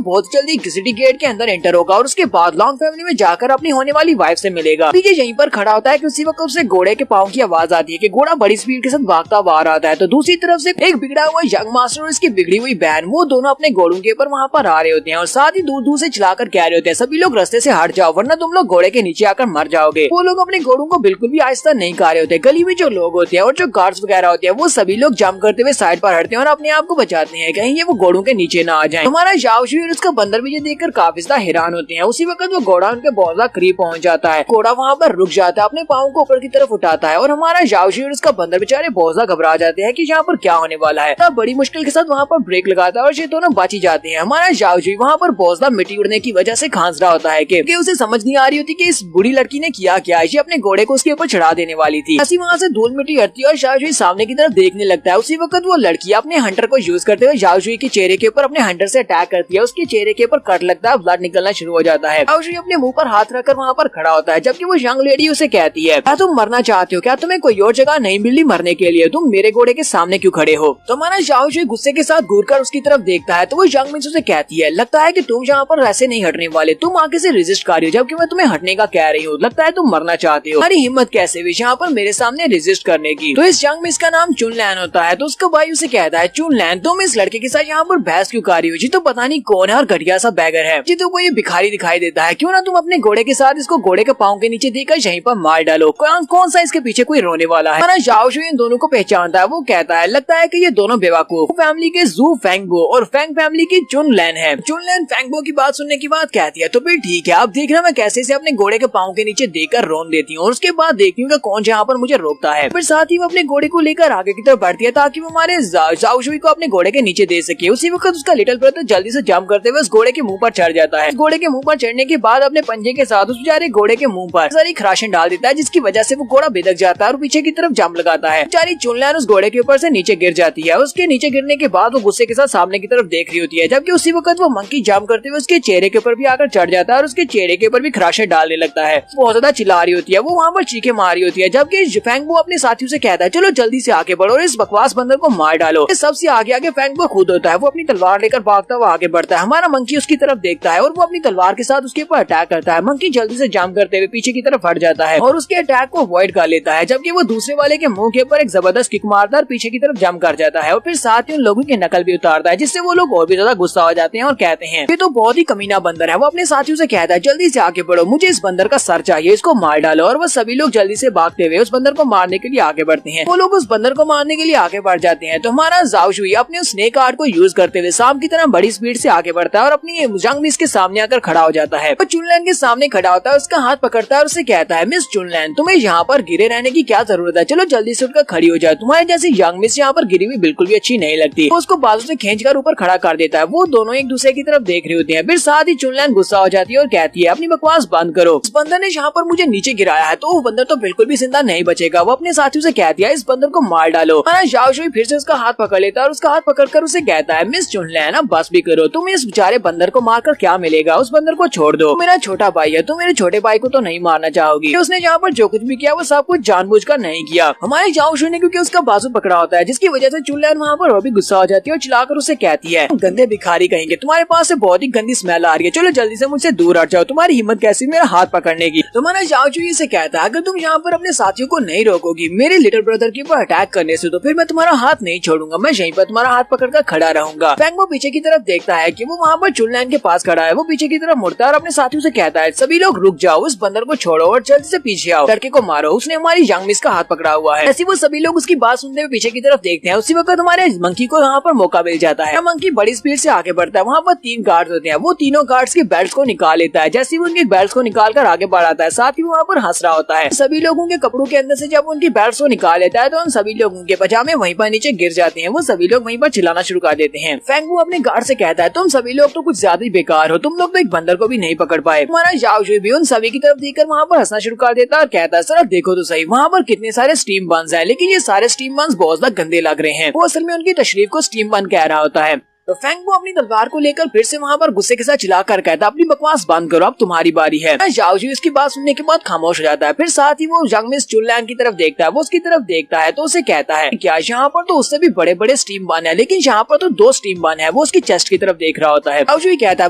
बहुत जल्दी सिटी गेट के अंदर एंटर होगा और उसके बाद लॉन्ग फैमिली में जाकर अपनी होने वाली वाइफ से मिलेगा। ये यहीं पर खड़ा होता है कि उसी वक्त उसे घोड़े के पाँव की आवाज आती है कि घोड़ा बड़ी स्पीड के साथ भागता हुआ आ रहा है। तो दूसरी तरफ से एक बिगड़ा हुआ यंग मास्टर और इसकी बिगड़ी हुई बहन, वो दोनों अपने घोड़ों के ऊपर वहाँ पर आ रहे होते हैं और साथ ही दूर दूर से चलाकर कह रहे होते हैं सभी लोग रास्ते से हट जाओ वरना तुम लोग घोड़े के नीचे आकर मर जाओगे। वो लोग अपने घोड़ों को बिल्कुल भी आहिस्ता नहीं कर रहे होते। गली में जो लोग होते हैं और जो गार्ड्स वगैरह होते हैं वो सभी लोग जंप करते हुए साइड पर हटते हैं और अपने आप को बचाते हैं कहीं ये वो घोड़ों के नीचे ना आ जाए। हमारा जाओजी और उसका बंदर भी ये देखकर काफी ज्यादा हैरान होते हैं। उसी वक्त वो घोड़ा उनके बहुत ज्यादा करीब पहुंच जाता है। घोड़ा वहाँ पर रुक जाता है, अपने पाँव को ऊपर की तरफ उठाता है और हमारा जाओजी और उसका बंदर बेचारे बहुत ज्यादा घबरा जाते हैं कि यहाँ पर क्या होने वाला है। तब बड़ी मुश्किल के साथ वहाँ पर ब्रेक लगाता है और ये दोनों बच ही जाते हैं। हमारा जाओजी वहाँ पर बहुत ज्यादा मिट्टी उड़ने की वजह से खांस रहा होता है कि उसे समझ नहीं आ रही होती कि इस बुरी लड़की ने किया क्या है। ये अपने घोड़े को उसके ऊपर चढ़ा देने वाली थी। ऐसी वहाँ से धूल मिट्टी हटती है और जाओजी सामने की तरफ देखने लगता है। उसी वक्त वो लड़की अपने हंटर को यूज करते हुए जाओजी के चेहरे के ऊपर अपने हंटर से अटैक करती है। उसके चेहरे के ऊपर कट लगता है, ब्लड निकलना शुरू हो जाता है। जाओजी अपने मुंह पर हाथ रखकर वहाँ पर खड़ा होता है, जबकि वो यंग लेडी उसे कहती है क्या तुम मरना चाहते हो? क्या तुम्हें कोई और जगह नहीं मिली मरने के लिए? तुम मेरे घोड़े के सामने क्यों खड़े हो? तो हमारा जाओजी गुस्से के साथ घूरकर उसकी तरफ देखता है तो वो यंग मिस उसे कहती है लगता है कि तुम यहाँ पर ऐसे नहीं हटने वाले, तुम आगे से रेजिस्ट कर रही हो जबकि मैं तुम्हें हटने का कह रही हूँ। लगता है तुम मरना चाहते हो, तुम्हारी हिम्मत कैसे हुई यहाँ पर मेरे सामने रेजिस्ट करने की? तो इस यंग मिस का नाम चुनलैन होता है। तो उसका भाई उसे कहता है चुनलैन तुम इस लड़के के साथ यहाँ पर बहस क्यों कर रही हो? जी तो पता नहीं कौन है और घटिया सा बैगर है। जी तो वो ये भिखारी दिखाई देता है, क्यों ना तुम अपने घोड़े के साथ इसको घोड़े के पाँव के नीचे देकर यहीं पर मार डालो। कौन सा इसके पीछे कोई रोने वाला है? हमारा जाओशु इन दोनों को पहचानता है। वो कहता है लगता है कि ये दोनों बेवकूफ फैमिली के जू फेंगबो और फेंग फैमिली की चुनलैन है। चुनलैन फेंगबो की बात सुनने की बात कहती है तो फिर ठीक है, अब देखना मैं कैसे इसे अपने घोड़े के पाँव के नीचे देकर रोन देती हूँ और उसके बाद देखती हूँ कौन यहाँ पर मुझे रोकता है। फिर साथ ही वो अपने घोड़े को लेकर आगे की तरफ बढ़ती है ताकि वो हमारे जाओशुई को अपने घोड़े के नीचे दे सके। उसी वक्त उसका लिटिल ब्रदर जल्दी से जंप करते हुए उस घोड़े के मुंह पर चढ़ जाता है। घोड़े के मुंह पर चढ़ने के बाद अपने पंजे के साथ उस बेचारे घोड़े के मुंह पर सारी खराशन डाल देता है, जिसकी वजह से वो घोड़ा बिदक जाता है और पीछे की तरफ जंप लगाता है। बेचारी चुनलैन उस घोड़े के ऊपर से नीचे गिर जाती है। उसके नीचे गिरने के बाद वो गुस्से के साथ सामने की तरफ देख रही होती है, जबकि उसी वक्त वो मंकी जंप करते हुए उसके चेहरे के ऊपर भी आकर चढ़ जाता है और उसके चेहरे के ऊपर भी खराशें डालने लगता है। बहुत ज्यादा चिल्ला रही होती है, वो वहाँ पर चीखे मार रही होती है, जबकि फेंगबो अपने साथियों से कहता है चलो जल्दी से आगे बढ़ो और इस बकवास बंदर को मार डालो। सबसे आगे फेंगबो खुद होता है। वो अपनी तलवार लेकर भागता हुआ आगे बढ़ता है। हमारा मंकी उसकी तरफ देखता है और वो अपनी तलवार के साथ उसके ऊपर अटैक करता है। मंकी जल्दी से जंप करते हुए पीछे की तरफ हट जाता है और उसके अटैक को अवॉइड कर लेता है, जबकि वो दूसरे वाले के मुंह के ऊपर एक जबरदस्त किक मारता है, पीछे की तरफ जंप कर जाता है और फिर साथ ही उन लोगों की नकल भी उतारता है, जिससे वो लोग और भी ज्यादा गुस्सा हो जाते हैं और कहते हैं ये तो बहुत ही कमीना बंदर है। वो अपने साथियों से कहता है जल्दी से आगे बढ़ो, मुझे इस बंदर का सर चाहिए, इसको मार डालो। और वो सभी लोग जल्दी से भागते हुए उस बंदर को मारने के लिए आगे बढ़ते हैं। वो लोग उस बंदर को मारने के लिए आगे बढ़ जाते हैं। तो हमारा जाओशुई अपने उस स्नेक आर्ट को यूज करते हुए शाम की तरह बड़ी स्पीड से आगे बढ़ता है और अपनी यंग मिस के सामने आकर खड़ा हो जाता है। वो चुनलैन के सामने खड़ा होता है, उसका हाथ पकड़ता है और उसे कहता है मिस चुनलैन तुम्हें यहाँ पर गिरे रहने की क्या जरूरत है? चलो जल्दी से उठकर खड़ी हो जाए, तुम्हारे जैसी यंग मिस यहाँ पर गिरी हुई बिल्कुल भी अच्छी नहीं लगती। वो उसको बाजू से खींचकर ऊपर खड़ा कर देता है। वो दोनों एक दूसरे की तरफ देख रहे होते हैं। फिर साथ ही चुनलैन गुस्सा हो जाती है और कहती है अपनी बकवास बंद करो, इस बंदर ने यहाँ पर मुझे नीचे गिराया है तो वो बंदर तो बिल्कुल भी जिंदा नहीं बचेगा। वो अपने साथियों से कहती है इस बंदर को मार डालो। जाओशुई फिर से उसका हाथ पकड़ लेता है और उसका हाथ पकड़कर उसे कहता है मिस चुनलैन अब बस भी करो, तुम इस बेचारे बंदर को मारकर क्या मिलेगा? उस बंदर को छोड़ दो, मेरा छोटा भाई है, तुम मेरे छोटे भाई को तो नहीं मारना चाहोगी। उसने यहाँ पर जो कुछ भी किया वो सब कुछ जानबूझकर नहीं किया। हमारे जाओशुई ने क्योंकि उसका बाजू पकड़ा होता है, जिसकी वजह से चुनलैन वहाँ पर वो भी गुस्सा हो जाती है और चिल्लाकर उसे कहती है गंदे भिखारी कहेंगे, तुम्हारे पास से बहुत ही गंदी स्मेल आ रही है, चलो जल्दी से मुझसे दूर हट जाओ, तुम्हारी हिम्मत कैसी मेरा हाथ पकड़ने की? तुम्हारा जाओशुई से कहता है अगर तुम यहाँ पर अपने साथियों को नहीं रोकोगी मेरे लिटिल ब्रदर के ऊपर अटैक करने से तो फिर मैं तुम्हारा हाथ नहीं छोड़ूंगा, मैं यहीं पर तुम्हारा हाथ पकड़कर खड़ा रहूंगा। फेंगबो पीछे की तरफ देखता है कि वो वहाँ पर चुनलैन के पास खड़ा है। वो पीछे की तरफ मुड़ता है और अपने साथियों से कहता है सभी लोग रुक जाओ, उस बंदर को छोड़ो और जल्दी से पीछे आओ, लड़के को मारो, उसने हमारी यंग मिस का हाथ पकड़ा हुआ है। ऐसी वो सभी लोग उसकी बात सुनते हुए पीछे की तरफ देखते हैं। उसी वक्त हमारे मंकी को यहाँ पर मौका मिल जाता है। मंकी बड़ी स्पीड से आगे बढ़ता है। वहाँ पर 3 गार्ड्स होते हैं। वो तीनों गार्ड्स के बेल्ट को निकाल लेता है। जैसे वो उनके बेल्ट को निकाल कर आगे बढ़ाता है, साथ ही वहाँ पर हंस रहा होता है। सभी लोगों के कपड़ों के अंदर से जब उनकी बेल्ट को निकाल लेता है तो उन सभी लोगों के पजामे वहीं पर नीचे गिर जाते हैं। वो सभी लोग वहीं पर चिल्लाना शुरू कर देते हैं। फेंगबो अपने गार्ड से कहता है तुम सभी लोग तो कुछ ज्यादा ही बेकार हो, तुम लोग तो एक बंदर को भी नहीं पकड़ पाए। हमारा जाओ जुई भी उन सभी की तरफ देखकर वहाँ पर हंसना शुरू कर देता है और कहता है, सर अब देखो तो सही, वहाँ पर कितने सारे स्टीम बंस हैं, लेकिन ये सारे स्टीम बंस बहुत ज्यादा गंदे लग रहे हैं। वो असल में उनकी तशरीफ को स्टीम बन कह रहा होता है। तो फैंग वो अपनी तलवार को लेकर फिर से वहाँ पर गुस्से के साथ चिल्लाकर कहता है, अपनी बकवास बंद करो, अब तुम्हारी बारी है। जाओ जी इसकी बात सुनने के बाद खामोश हो जाता है। फिर साथ ही वो जंग मिस चुनलैंड की तरफ देखता है। वो उसकी तरफ देखता है तो उसे कहता है, क्या यहाँ पर तो उससे भी बड़े बड़े स्टीम बन है, लेकिन यहाँ पर तो 2 स्टीम बन है। वो उसकी चेस्ट की तरफ देख रहा होता है। जाओ जी कहता है,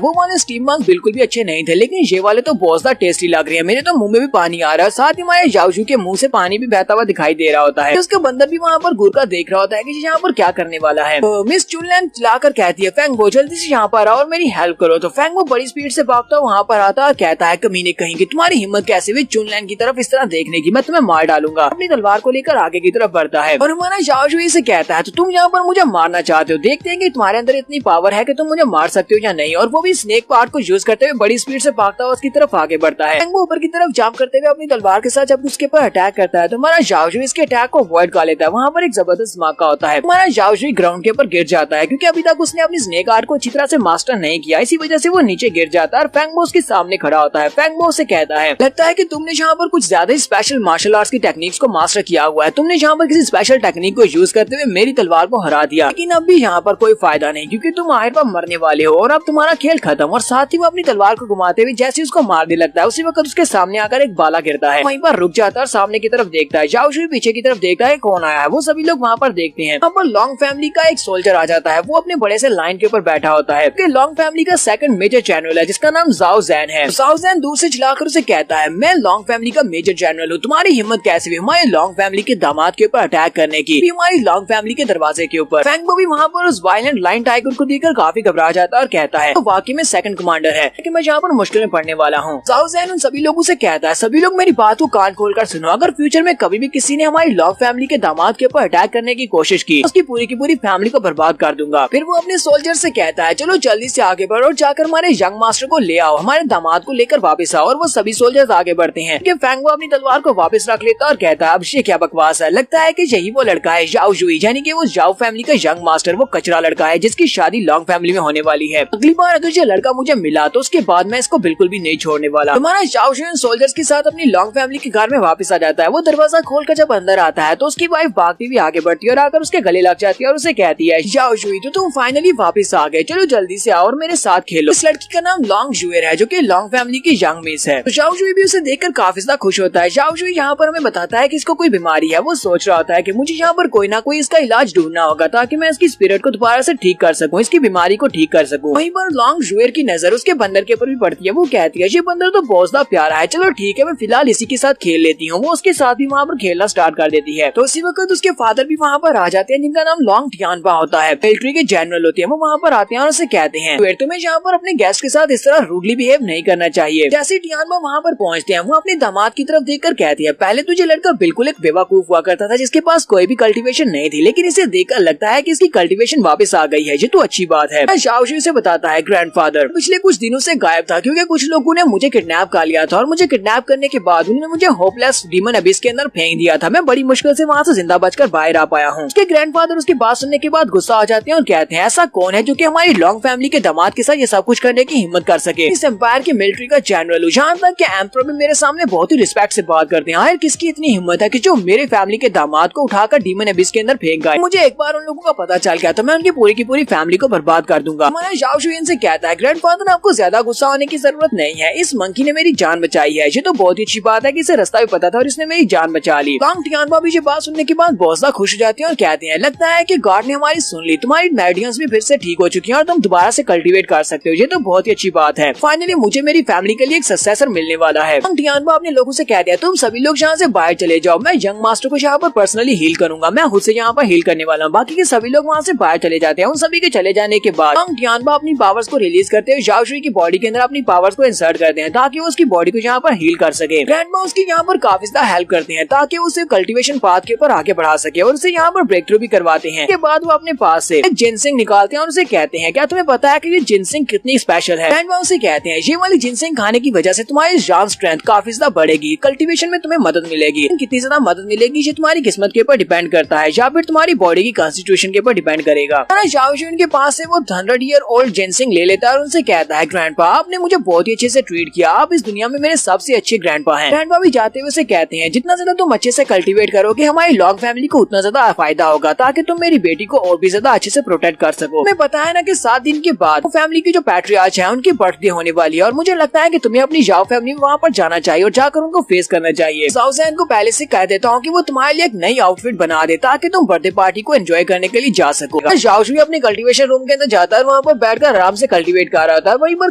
वो वाले स्टीम बन बिल्कुल भी अच्छे नहीं थे, लेकिन ये वाले तो बहुत ज्यादा टेस्टी लग रहे हैं, मेरे तो मुंह में भी पानी आ रहा है। साथ ही हमारे जाओ जी के मुंह से पानी भी बहता हुआ दिखाई दे रहा होता है। उसका बंदर भी वहाँ पर घूर कर देख रहा होता है कि यहाँ पर क्या करने वाला है। मिस चुनलैंड चिल्लाकर कहती है, फैंग वो जल्दी से यहाँ पर आओ और मेरी हेल्प करो। तो फैंग वो बड़ी स्पीड से भागता वहाँ पर आता और कहता है, कमीने कहेंगे, तुम्हारी हिम्मत कैसे हुई चुनलैंड की तरफ इस तरह देखने की, मैं तुम्हें मार डालूंगा। अपनी तलवार को लेकर आगे की तरफ बढ़ता है और हमारा जाओ जुई से कहता है, तो तुम यहाँ पर मुझे मारना चाहते हो, देखते हैं कि तुम्हारे अंदर इतनी पावर है कि तुम मुझे मार सकते हो या नहीं। और वो भी स्नेक पार्ट को यूज करते हुए बड़ी स्पीड से भागता हुआ उसकी तरफ आगे बढ़ता है। वो ऊपर की तरफ जंप करते हुए अपनी तलवार के साथ जब उसके ऊपर अटैक करता है तो हमारा जाओ जुई इसके अटैक को अवॉइड कर लेता है। वहाँ पर एक जबरदस्त धमाका होता है। हमारा जाओ जुई ग्राउंड के ऊपर गिर जाता है, क्योंकि अभी तक उसने अपनी स्नेक आर्ट को अच्छी तरह से मास्टर नहीं किया, इसी वजह से वो नीचे गिर जाता है और फैंग बो उसके सामने खड़ा होता है। फैंग बो से कहता है, लगता है कि तुमने यहाँ पर कुछ ज्यादा ही स्पेशल मार्शल आर्ट्स की टेक्निक्स को मास्टर किया हुआ है, तुमने यहाँ पर किसी स्पेशल टेक्निक को यूज करते हुए मेरी तलवार को हरा दिया, लेकिन अब भी यहाँ पर कोई फायदा नहीं, क्योंकि तुम आखिर पर मरने वाले हो और अब तुम्हारा खेल खत्म। और साथ ही वो अपनी तलवार को घुमाते हुए जैसे उसको मारने लगता है, उसी वक्त उसके सामने आकर एक बाला गिरता है। वहीं पर रुक जाता है और सामने की तरफ देखता है। जाओ जुई पीछे की तरफ देखता है कौन आया है। वो सभी लोग वहाँ पर देखते हैं। वहाँ पर लॉन्ग फैमिली का एक सोल्जर आ जाता है। वो अपने बड़े से लाइन के ऊपर बैठा होता है। लॉन्ग फैमिली का सेकंड मेजर जनरल है जिसका नाम जाओ जैन है। जाओ जैन दूर से चिल्लाकर उसे कहता है, मैं लॉन्ग फैमिली का मेजर जनरल हूँ, तुम्हारी हिम्मत कैसे हुई हमारे लॉन्ग फैमिली के दामाद के ऊपर अटैक करने की, हमारी लॉन्ग फैमिली के दरवाजे के ऊपर। फैंग बो भी वहाँ पर उस वायलेंट लाइन टाइगर को देखकर काफी घबरा जाता है और कहता है, तो वाकई में सेकंड कमांडर है कि मैं यहाँ पर मुश्किल में पड़ने वाला हूँ। जाओ जैन उन सभी लोगों से कहता है, सभी लोग मेरी बात को कान खोलकर सुनो, अगर फ्यूचर में कभी भी किसी ने हमारी लॉन्ग फैमिली के दामाद के ऊपर अटैक करने की कोशिश की, उसकी पूरी फैमिली को बर्बाद कर दूंगा। फिर वो अपने सोल्जर से कहता है, चलो जल्दी से आगे बढ़ो और जाकर हमारे यंग मास्टर को ले आओ, हमारे दामाद को लेकर वापस आओ। और वो सभी सोल्जर्स आगे बढ़ते हैं। फैंग वो अपनी तलवार को वापस रख लेता और कहता है, अब ये क्या बकवास है, लगता है कि यही वो लड़का है जाओ जुई, यानी कि वो जाओ फैमिली का यंग मास्टर, वो कचरा लड़का है जिसकी शादी लॉन्ग फैमिली में होने वाली है। अगली बार अगर ये लड़का मुझे मिला तो उसके बाद मैं इसको बिल्कुल भी नहीं छोड़ने वाला। हमारा जाओ जुई सोल्जर्स के साथ अपनी लॉन्ग फैमिली के घर में वापस आ जाता है। वो दरवाजा खोलकर जब अंदर आता है तो उसकी वाइफ भागती हुई आगे बढ़ती है और आकर उसके गले लग जाती है और उसे कहती है, जाओ जुई तो तुम फाइनली वापस आ गए, चलो जल्दी से आओ और मेरे साथ खेलो। इस लड़की का नाम लॉन्ग जुएर है जो कि लॉन्ग फैमिली की यंग मिस है। तो जाओ जुई भी उसे देखकर काफी ज्यादा खुश होता है। जाओ जुई यहाँ पर हमें बताता है कि इसको कोई बीमारी है। वो सोच रहा होता है कि मुझे यहाँ पर कोई ना कोई इसका इलाज ढूंढना होगा ताकि मैं इसकी स्पिरिट को दोबारा से ठीक कर सकूं, इसकी बीमारी को ठीक कर सकूं। वहीं पर लॉन्ग जुएर की नजर उसके बंदर के ऊपर भी पड़ती है। वो कहती है, ये बंदर तो बहुत ज्यादा प्यारा है, चलो ठीक है मैं फिलहाल इसी के साथ खेल लेती हूँ। वो उसके साथ भी वहाँ पर खेलना स्टार्ट कर देती है। तो उसी वक्त उसके फादर भी वहाँ पर आ जाते हैं जिनका नाम लॉन्ग टियानबा होता है, मिलिट्री के जनरल होते हैं। वो वहाँ पर आते हैं और उसे कहते हैं, तुम्हें यहाँ पर अपने गेस्ट के साथ इस तरह रूडली बिहेव नहीं करना चाहिए। जैसे टियानबा वहाँ पर पहुँचते हैं वो अपने दामाद की तरफ देखकर कहती है, पहले तुझे लड़का बिल्कुल एक बेवकूफ हुआ करता था जिसके पास कोई भी कल्टीवेशन नहीं थी, लेकिन इसे देखकर लगता है कि इसकी कल्टीवेशन वापस आ गई है, ये तो अच्छी बात है। जाओ जुई से बताता है, ग्रैंडफादर पिछले कुछ दिनों से गायब था क्योंकि कुछ लोगों ने मुझे किडनैप कर लिया था और मुझे किडनैप करने के बाद उन्होंने मुझे होपलेस डीमन अबिस के अंदर फेंक दिया था। मैं बड़ी मुश्किल से वहाँ से जिंदा बचकर बाहर आ पाया हूँ। उसके ग्रैंडफादर उसकी बात सुनने के बाद गुस्सा आ जाते हैं और कहते हैं, ऐसा कौन है जो कि हमारी लॉन्ग फैमिली के दामाद के साथ ये सब कुछ करने की हिम्मत कर सके। इस एम्पायर के मिलिट्री का जनरल हूँ, जहाँ तक कि एम्परर भी मेरे सामने बहुत ही रिस्पेक्ट से बात करते हैं। आखिर किसकी इतनी हिम्मत है कि जो मेरे फैमिली के दामाद को उठाकर डीमन अबिस के अंदर फेंक गए। मुझे एक बार उन लोगों का पता चल गया तो मैं उनकी पूरी फैमिली को बर्बाद कर दूंगा। हमारा जाओ जुई से कहता है, ग्रैंडफादर आपको ज्यादा गुस्सा होने की जरूरत नहीं है, इस मंकी ने मेरी जान बचाई है, ये तो बहुत ही अच्छी बात है कि इसे रास्ता भी पता था और इसने मेरी जान बचा ली। लॉन्ग टियानबा भी ये बात सुनने के बाद बहुत ज्यादा खुश हो जाते हैं और कहते हैं, लगता है कि गॉड ने हमारी सुन ली, तुम्हारी मेडियंस भी फिर से ठीक हो चुकी हैं और तुम दोबारा से कल्टीवेट कर सकते हो, ये तो बहुत ही अच्छी बात है। फाइनली मुझे मेरी फैमिली के लिए एक सक्सेसर मिलने वाला है। लॉन्ग टियानबा अपने लोगों से कहते हैं, तुम सभी लोग यहाँ से बाहर चले जाओ, मैं यंग मास्टर को यहाँ पर पर्सनली हील करूंगा, मैं खुद से यहाँ पर हील करने वाला हूँ। बाकी के सभी लोग वहाँ से बाहर चले जाते हैं। उन सभी के चले जाने के बाद लॉन्ग टियानबा अपनी पावर्स को रिलीज करते हुए जाओ जुई की बॉडी के अंदर अपनी पावर्स को इंसर्ट करते हैं ताकि वो उसकी बॉडी को यहाँ पर हील कर सके। ग्रैंडमा उसकी यहाँ पर काफी ज्यादा हेल्प करते हैं ताकि उसे कल्टीवेशन पाथ के ऊपर आगे बढ़ा सके और उसे यहाँ पर ब्रेक थ्रू भी करवाते हैं। के बाद वो अपने पास से एक जिनसिंग निकालते हैं और उसे कहते हैं क्या तुम्हें पता है कि ये जिनसिंग कितनी स्पेशल है। ग्रैंडपा उसे कहते हैं ये वाली जिनसिंग खाने की वजह से तुम्हारी जान स्ट्रेंथ काफी ज्यादा बढ़ेगी, कल्टीवेशन में तुम्हें मदद मिलेगी। कितनी ज्यादा मदद मिलेगी ये तुम्हारी किस्मत के ऊपर डिपेंड करता है या फिर तुम्हारी बॉडी की कॉन्स्टिट्यूशन के ऊपर डिपेंड करेगा। जाओशी उनके पास से वो 100 ईयर ओल्ड जिनसिंग ले लेता है और उनसे कहता है ग्रैंडपा आपने मुझे बहुत ही अच्छे से ट्रीट किया, आप इस दुनिया में मेरे सबसे अच्छे ग्रैंडपा हैं। ग्रैंडपा भी जाते हुए उसे कहते हैं जितना ज्यादा तुम अच्छे से कल्टीवेट करोगे हमारी लॉन्ग फैमिली को उतना ज्यादा फायदा होगा, ताकि तुम मेरी बेटी को और भी ज्यादा अच्छे से प्रोटेक्ट कर सको। तुम्हें पता है ना कि 7 दिन के बाद फैमिली की जो पैट्रियार्च है उनकी बर्थडे होने वाली है और मुझे लगता है कि तुम्हें अपनी जाओ फैमिली में वहाँ पर जाना चाहिए और जाकर उनको फेस करना चाहिए। जाओजैन को पहले से कह देता हूँ कि वो तुम्हारे लिए एक नई आउटफिट बना दे ताकि तुम बर्थडे पार्टी को एंजॉय करने के लिए जा सको। जाओशु भी अपने कल्टीवेशन रूम के अंदर जाता है, वहाँ पर बैठकर आराम से कल्टीवेट कर रहा होता है। वहीं पर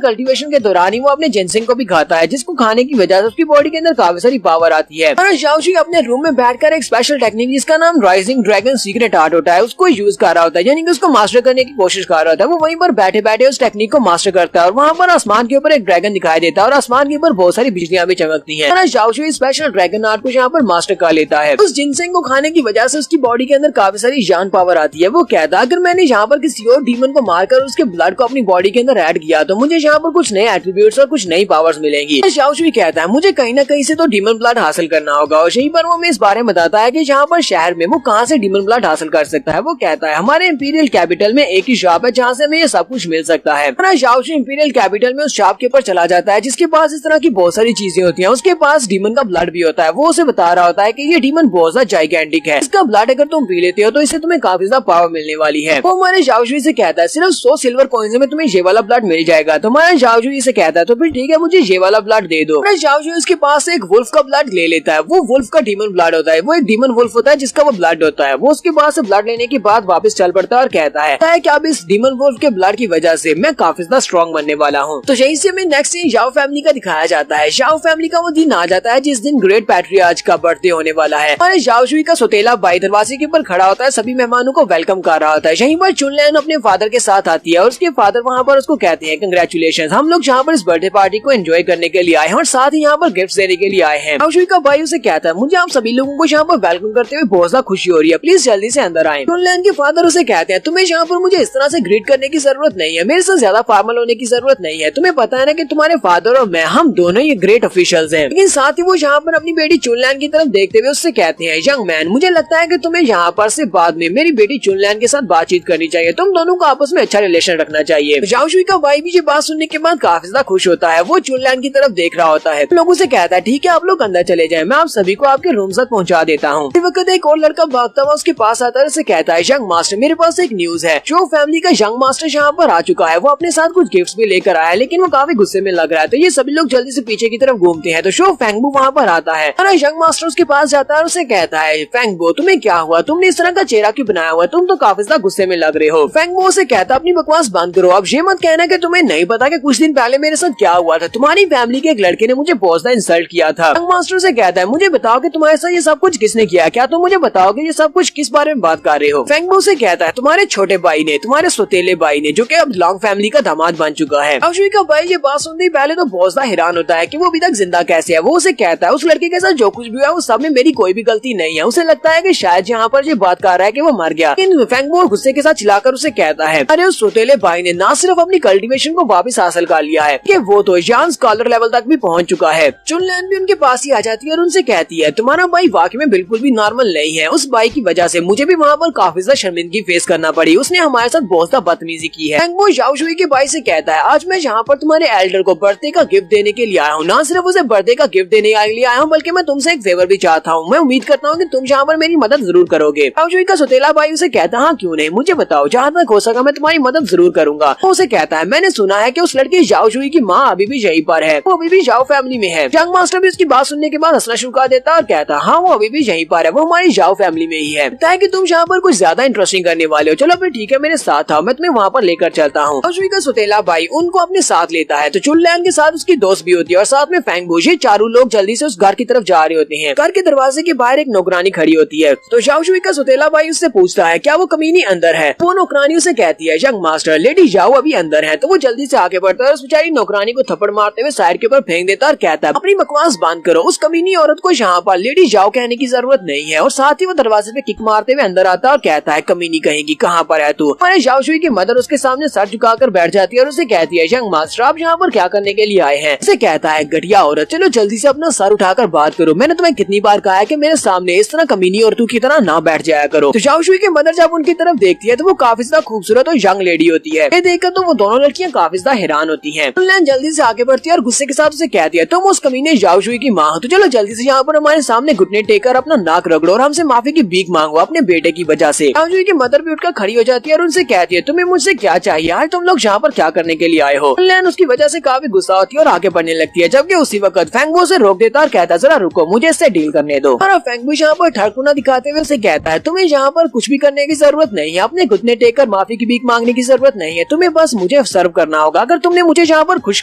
कल्टीवेशन के दौरान ही वो अपने जिनसिंग को भी खाता है, जिसको खाने की वजह से उसकी बॉडी के अंदर काफी सारी पावर आती है। जाओशु अपने रूम में बैठकर एक स्पेशल टेक्निक जिसका नाम राइजिंग ड्रैगन सीक्रेट आर्ट होता है उसको यूज कर रहा होता है, यानी कि उसको मास्टर करने की कोशिश कर रहा होता है। वो वहीं पर बैठे बैठे उस टेक्निक को मास्टर करता है और वहाँ पर आसमान के ऊपर एक ड्रैगन दिखाई देता है और आसमान के ऊपर बहुत सारी बिजलियां भी चमकती हैं। जाओशु स्पेशल ड्रैगन आर्ट को यहाँ पर मास्टर कर लेता है। उस जिनसिंग को खाने की वजह से उसकी बॉडी के अंदर काफी सारी जान पावर आती है। वो कहता है अगर मैंने यहाँ पर किसी और डीमन को मारकर उसके ब्लड को अपनी बॉडी के अंदर ऐड किया तो मुझे यहाँ पर कुछ नए एट्रीब्यूट्स और कुछ नई पावर्स मिलेंगी। जाओशु कहता है मुझे कहीं ना कहीं से तो डीमन ब्लड हासिल करना होगा और यहीं पर वो हमें इस बारे में बताता है कि यहाँ पर शहर में वो कहाँ से डीमन ब्लड हासिल कर सकता है। वो कहता है हमारे इंपीरियल कैपिटल में एक ही शॉप है जहाँ से हमें ये सब कुछ मिल सकता है। जाओशु इंपीरियल कैपिटल में उस शॉप के ऊपर चला जाता है जिसके पास इस तरह की बहुत सारी चीजें होती हैं। उसके पास डीमन का ब्लड भी होता है। वो उसे बता रहा होता है कि ये डीमन बहुत ज्यादा जाइगेंटिक है, इसका ब्लड अगर तुम पी लेते हो तो इससे तुम्हें काफी ज्यादा पावर मिलने वाली है। वो हमारे जाओशु से कहता है सिर्फ 100 सिल्वर कॉइन्स में तुम्हें ये वाला ब्लड मिल जाएगा। तो हमारा जाओशु से कहता है तो फिर ठीक है मुझे ये वाला ब्लड दे दो। जाओशु इसके पास एक वुल्फ का ब्लड ले लेता है। वो वुल्फ का डीमन ब्लड होता है, वो एक डीमन वुल्फ होता है जिसका वो ब्लड होता है। वो उसके पास से ब्लड लेने के बाद वापस चल पड़ता है और कहता है कि अब इस डीमन वुल्फ के ब्लड की वजह से मैं काफी ज्यादा स्ट्रॉन्ग बनने वाला हूँ। तो यहीं से हमें नेक्स्ट सीन जाओ फैमिली का दिखाया जाता है। जाओ फैमिली का वो दिन आ जाता है जिस दिन ग्रेट पैट्रियार्च का बर्थडे होने वाला है। और जाओशुई का सौतेला भाई दरवाजे के ऊपर खड़ा होता है, सभी मेहमानों को वेलकम कर रहा होता है। यहीं पर चुनलैन अपने फादर के साथ आती है और उसके फादर वहाँ पर उसको कहते हैं कंग्रेचुलेशन, हम लोग यहाँ पर इस बर्थडे पार्टी को एंजॉय करने के लिए आए हैं और साथ ही यहाँ पर गिफ्ट देने के लिए आए हैं। जाओशुई का भाई उसे कहता है मुझे आप सभी लोगों को यहाँ पर वेलकम करते हुए बहुत ज्यादा खुशी हो रही है, प्लीज जल्दी से अंदर आए। चुनलैन के फादर उसे कहते हैं तुम्हें यहाँ पर मुझे इस तरह से ग्रीट करने की जरूरत नहीं है, मेरे से ज्यादा फॉर्मल होने की जरूरत नहीं है। तुम्हें पता है ना कि तुम्हारे फादर और मैं हम दोनों ही ग्रेट ऑफिशियल्स हैं। लेकिन साथ ही वो यहाँ पर अपनी बेटी चुनलैन की तरफ देखते हुए उससे कहते हैं यंग मैन मुझे लगता है कि तुम्हें यहाँ पर से बाद में मेरी बेटी चुनलैन के साथ बातचीत करनी चाहिए, तुम दोनों को आपस में अच्छा रिलेशन रखना चाहिए। जाओशुई का भाई भी ये बात सुनने के बाद काफी ज्यादा खुश होता है। वो चुनलैन की तरफ देख रहा होता है, लोगों से कहता है ठीक है आप लोग अंदर चले जाएं, मैं आप सभी को आपके रूम तक पहुँचा देता हूँ। इस वक्त एक और लड़का भागता हुआ उसके पास आता है, उसे कहता है यंग मास्टर मेरे पास एक न्यूज है। जो फैमिली का यंग मास्टर यहाँ पर आ चुका है वो अपने साथ कुछ गिफ्ट्स भी लेकर आया है, लेकिन वो काफी गुस्से में लग रहा है। तो ये सभी लोग जल्दी से पीछे की तरफ घूमते हैं तो शो फेंगबू वहाँ पर आता है। यंग मास्टर उसके पास जाता है और उसे कहता है फेंगबू तुम्हें क्या हुआ, तुमने इस तरह का चेहरा क्यों बनाया हुआ, तुम तो काफी ज्यादा गुस्से में लग रहे हो। फेंगबू उसे कहता अपनी बकवास बंद करो, अब ये मत कहना कि तुम्हें नहीं पता कि कुछ दिन पहले मेरे साथ क्या हुआ था। तुम्हारी फैमिली के एक लड़के ने मुझे बहुत ज्यादा इंसल्ट किया था। यंग मास्टर से कहता है मुझे बताओ कि तुम्हारे साथ ये सब कुछ किसने किया, क्या तुम मुझे बताओ कि ये सब कुछ किस बारे में बात कर रहे हो। फेंगबू से कहता है तुम्हारे छोटे भाई ने, तुम्हारे सौतेले भाई ने, जो कि अब लॉन्ग फैमिली का दामाद बन चुका है। जाओशुई का भाई ये बात सुनते ही पहले तो बहुत ज्यादा हैरान होता है कि वो अभी तक जिंदा कैसे है। वो उसे कहता है उस लड़के के साथ जो कुछ भी हुआ वो सब में मेरी कोई भी गलती नहीं है। उसे लगता है कि शायद यहाँ पर ये बात कर रहा है कि वो मर गया। लेकिन फेंगबू गुस्से के साथ चिल्लाकर उसे कहता है अरे उस सौतेले भाई ने ना सिर्फ अपनी कल्टीवेशन को वापस हासिल कर लिया है कि वो तो जान स्कॉलर लेवल तक भी पहुँच चुका है। चुनलैन भी उनके पास ही आ जाती है और उनसे कहती है तुम्हारा भाई वाकई में बिल्कुल भी नॉर्मल नहीं है, उस भाई की वजह से मुझे भी वहाँ पर काफी ज्यादा शर्मिंदगी फेस करना पड़ी, उसने हमारे साथ बहुत ज्यादा बदतमीजी की है। फेंगबू जाओशुई के भाई से कहता है आज मैं यहाँ पर तुम्हारे एल्डर को बर्थडे का गिफ्ट देने के लिए आया हूँ, ना सिर्फ उसे बर्थडे का गिफ्ट देने के लिए आया हूँ बल्कि मैं तुमसे एक फेवर भी चाहता हूँ। मैं उम्मीद करता हूँ कि तुम यहाँ पर मेरी मदद जरूर करोगे। जाओशुई का सौतेला भाई उसे कहता है हाँ क्यों नहीं, मुझे बताओ, जहाँ तक हो सका मैं तुम्हारी मदद जरूर करूंगा। वो उसे कहता है मैंने सुना है कि उस लड़की जाओशुई की माँ अभी भी यहीं पर है, वो अभी भी जाओ फैमिली में है। यंग मास्टर भी उसकी बात सुनने के बाद हंसना शुरू कर देता है और कहता है हाँ वो अभी भी यहीं पर है, वो हमारी जाओ फैमिली में ही है। लगता है कि तुम यहाँ पर कुछ ज्यादा इंटरेस्टिंग करने वाले हो, चलो फिर ठीक है मेरे साथ आओ, मैं तुम्हें वहाँ पर लेकर चलता हूँ। जाओशुई का सौतेला भाई उनको अपने साथ लेता है। तो चुनलैन के साथ उसकी दोस्त भी होती है और साथ में फेंगबू। ये चारों लोग जल्दी से उस घर की तरफ जा रहे होते हैं। घर के दरवाजे के बाहर एक नौकरानी खड़ी होती है। तो जाओशुई का सौतेला भाई उससे पूछता है क्या वो कमीनी अंदर है। वो नौकरानी उसे कहती है यंग मास्टर लेडी जाओ अभी अंदर है। तो वो जल्दी से आगे बढ़ता है और उस बेचारी नौकरानी को थप्पड़ मारते हुए साइड के ऊपर फेंक देता है और कहता है अपनी बकवास बंद करो, उस कमीनी औरत को यहाँ पर लेडी जाओ कहने की जरूरत नहीं है। और साथ ही वो दरवाजे पे किक मारते हुए अंदर आता है और कहता है कमीनी कहेगी कहाँ पर है तू, हमारे जाओशुई की मदर उसके सामने सर झुकाकर बैठ जाती है और उसे कहती है, यंग मास्टर आप यहाँ पर क्या करने के लिए आए हैं? उसे कहता है, घटिया औरत, चलो जल्दी से अपना सर उठाकर बात करो। मैंने तुम्हें कितनी बार कहा है कि मेरे सामने इस तरह कमीनी औरतों की तरह ना बैठ जाया करो। तो जाओशुई की मदर जब उनकी तरफ देखती है तो वो काफी ज्यादा खूबसूरत और यंग लेडी होती है। ये देखकर तो वो दोनों लड़कियां काफी ज्यादा हैरान होती हैं। चुनलैन जल्दी से आगे बढ़ती है और गुस्से के साथ उसे कहती है, तुम उस कमीने जाओशुई की माँ हो, तो चलो जल्दी से यहाँ पर हमारे सामने घुटने टेक कर अपना नाक रगड़ो और हमसे माफी की भीख मांगो अपने बेटे की वजह से। जाओशुई की मदर भी उठकर खड़ी हो जाती है और उनसे कहती है, तुम्हें मुझसे क्या चाहिए? आज तुम लोग यहाँ पर क्या करने के लिए आए हो? चुनलैन उसकी वजह से काफी गुस्सा होती है और आगे बढ़ने लगती है, जबकि उसी वक्त फेंगबो से रोक देता और कहता है, जरा रुको, मुझे इससे डील करने दो। और फेंगबो यहाँ पर ठड़कुना दिखाते हुए उसे कहता है, तुम्हें यहाँ पर कुछ भी करने की जरूरत नहीं है, अपने घुटने टेक कर माफी की भीख मांगने की जरूरत नहीं है, तुम्हें बस मुझे सर्व करना होगा। अगर तुमने मुझे यहाँ पर खुश